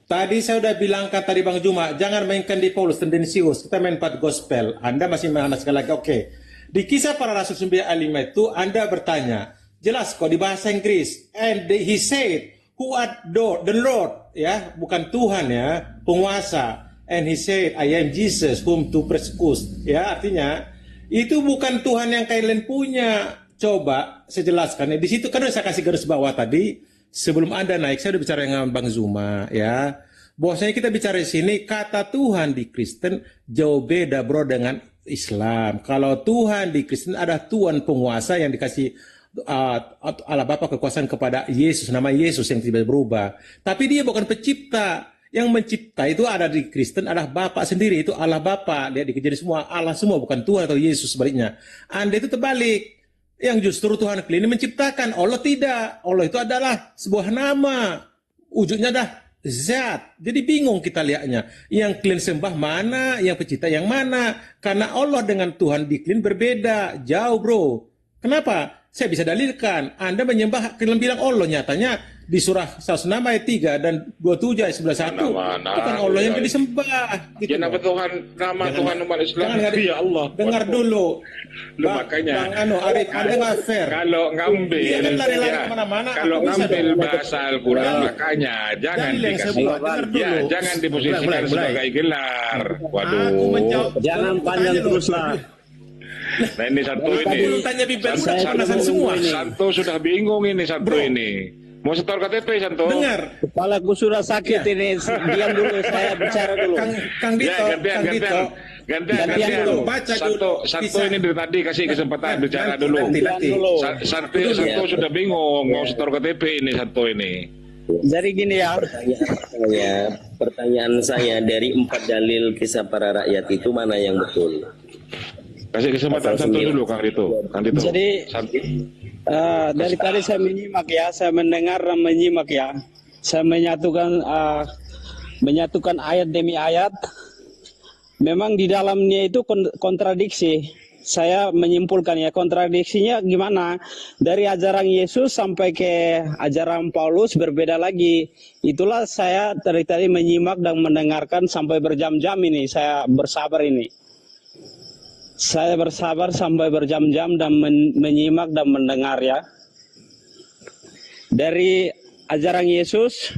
Tadi saya udah bilangkan tadi Bang Juma, jangan mainkan di Paulus tendensius. Kita main 4 gospel. Anda masih mana sekali lagi? Oke. Di kisah para rasul 9 ayat 5 itu Anda bertanya, jelas kok di bahasa Inggris. And he said, who art the Lord, ya, bukan Tuhan ya, penguasa. And he said, I am Jesus whom to persecute. Ya, artinya itu bukan Tuhan yang kalian punya. Coba saya jelaskan. Di situ kan saya kasih garis bawah tadi. Sebelum Anda naik, saya udah bicara dengan Bang Zuma, ya. Bahwasanya kita bicara di sini, kata Tuhan di Kristen jauh beda bro dengan Islam. Kalau Tuhan di Kristen ada Tuhan penguasa yang dikasih Allah Bapa kekuasaan kepada Yesus, nama Yesus yang tidak berubah. Tapi dia bukan pencipta. Yang mencipta itu ada di Kristen adalah Bapa sendiri, itu Allah Bapa. Lihat di kejadian semua, Allah semua, bukan Tuhan atau Yesus sebaliknya. Anda itu terbalik. Yang justru Tuhan ini menciptakan, Allah tidak. Allah itu adalah sebuah nama. Wujudnya dah zat. Jadi bingung kita lihatnya. Yang kalian sembah mana, yang pencipta yang mana. Karena Allah dengan Tuhan di kalian berbeda. Jauh bro. Kenapa? Saya bisa dalilkan. Anda menyembah, kalian bilang Allah, nyatanya di surah 106 ayat 3 dan 27 ayat 11 bukan Allah yang disembah. Gitu Kenapa Tuhan, nama Jangan- Tuhan umat Islam? jangan- Ya Allah. Dengar dulu. Lu makanya. Bang Arif, Anda nggak fair. Kalau ngambil, Dia kan lari-lari kemana-mana, kalau aku bisa ngambil dong. bahasa Al-Quran, Dalil. makanya jangan Dalil yang saya dikasih. buat, dengar Ya, dulu. jangan diposisikan Mulai. sebagai gelar. Aku Waduh. menjawab. Jangan panjang terus lah. Nah ini satu ini. Belum tanya Bimbel, Santo- udah penasaran semua. Santo sudah bingung ini Santo Bro. ini. Mau setor KTP Santo? Dengar, Kepalaku sudah sakit ini. Diam dulu, saya bicara dulu. Kang Dito, Ya, gantian. Gantian dulu. Baca Santo, dulu. Santo Kisah. ini dari tadi kasih kesempatan Nanti, bicara nanti, dulu. nanti. Santo sudah bingung mau setor KTP ini Santo ini. Jadi gini ya, Pertanyaan saya dari 4 dalil kisah para rakyat itu mana yang betul? Kasih kesempatan Pasal Santo 9. dulu Kang Dito. Jadi, Santo. dari tadi saya menyimak ya, saya mendengar dan menyimak ya. Saya menyatukan ayat demi ayat. Memang di dalamnya itu kontradiksi. Saya menyimpulkan ya, kontradiksinya gimana? Dari ajaran Yesus sampai ke ajaran Paulus berbeda lagi. Itulah saya dari tadi menyimak dan mendengarkan sampai berjam-jam ini. Saya bersabar ini. Saya bersabar sampai berjam-jam dan menyimak dan mendengar ya. Dari ajaran Yesus,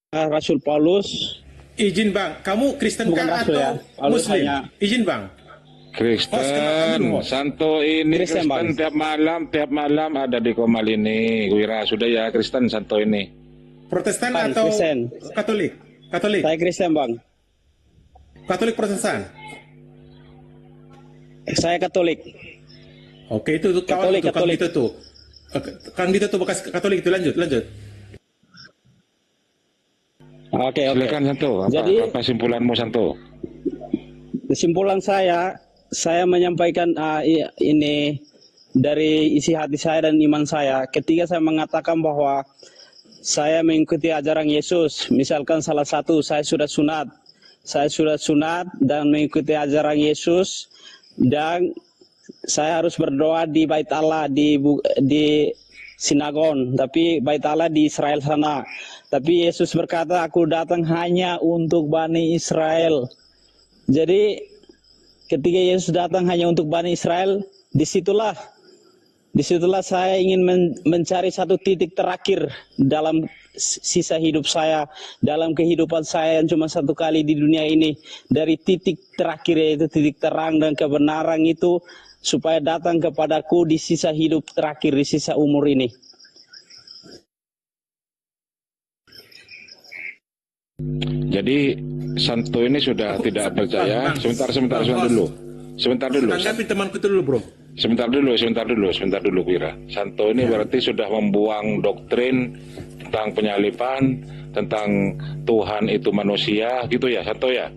Rasul Paulus, izin Bang, kamu Kristen Bukan kah rasul atau ya, Paulus Muslim? hanya- Izin Bang. Kristen, Santo ini Kristen, Kristen Bang. tiap malam ada di Komal ini. Wira sudah ya Kristen Santo ini. Protestan Bang, atau Kristen. Katolik? Katolik. saya Kristen bang, Katolik Protestan. saya Katolik. Oke, itu tuh kawan Katolik, tuh, Kang Katolik. Dito tuh. Kang Dito tuh bekas Katolik itu lanjut. Oke. Silakan Santo. Jadi- Apa simpulanmu Santo? Kesimpulan saya menyampaikan ini dari isi hati saya dan iman saya. Ketika saya mengatakan bahwa saya mengikuti ajaran Yesus, misalkan salah satu saya sudah sunat dan mengikuti ajaran Yesus, dan saya harus berdoa di Bait Allah di Sinagon, tapi Bait Allah di Israel sana. Tapi Yesus berkata, aku datang hanya untuk Bani Israel. Jadi ketika Yesus datang hanya untuk Bani Israel, disitulah saya ingin mencari satu titik terakhir dalam sisa hidup saya, dalam kehidupan saya yang cuma satu kali di dunia ini. Dari titik terakhir, yaitu titik terang dan kebenaran itu, supaya datang kepadaku di sisa hidup terakhir, di sisa umur ini. Jadi Santo ini sudah tidak percaya. Sebentar dulu. Tanggapi temanku itu dulu, Bro. Sebentar dulu Wira. Santo ini berarti sudah membuang doktrin tentang penyaliban, tentang Tuhan itu manusia, gitu ya, Santo ya?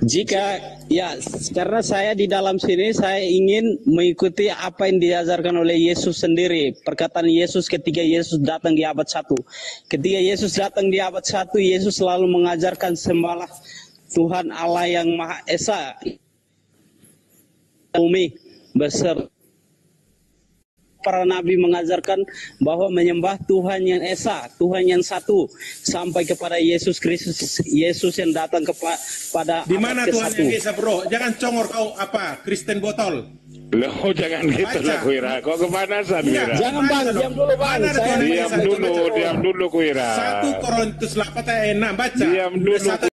Jika ya, karena saya di dalam sini saya ingin mengikuti apa yang diajarkan oleh Yesus sendiri. Perkataan Yesus ketika Yesus datang di abad 1. Ketika Yesus datang di abad 1, Yesus selalu mengajarkan sembahlah Tuhan Allah yang Maha Esa. Bumi besar. Para nabi mengajarkan bahwa menyembah Tuhan yang Esa, Tuhan yang satu, sampai kepada Yesus Kristus, Yesus yang datang kepada Di mana abad Tuhan ke-1. yang Esa, bro? Jangan congor kau apa? Kristen botol. Loh, jangan gitu lah Wira. Kok kepanasan Wira? Jangan bang, diam dulu bang. Mana ada Tuhan yang Esa? Diam dulu Wira. 1 Korintus 8 ayat 6, baca. Diam dulu.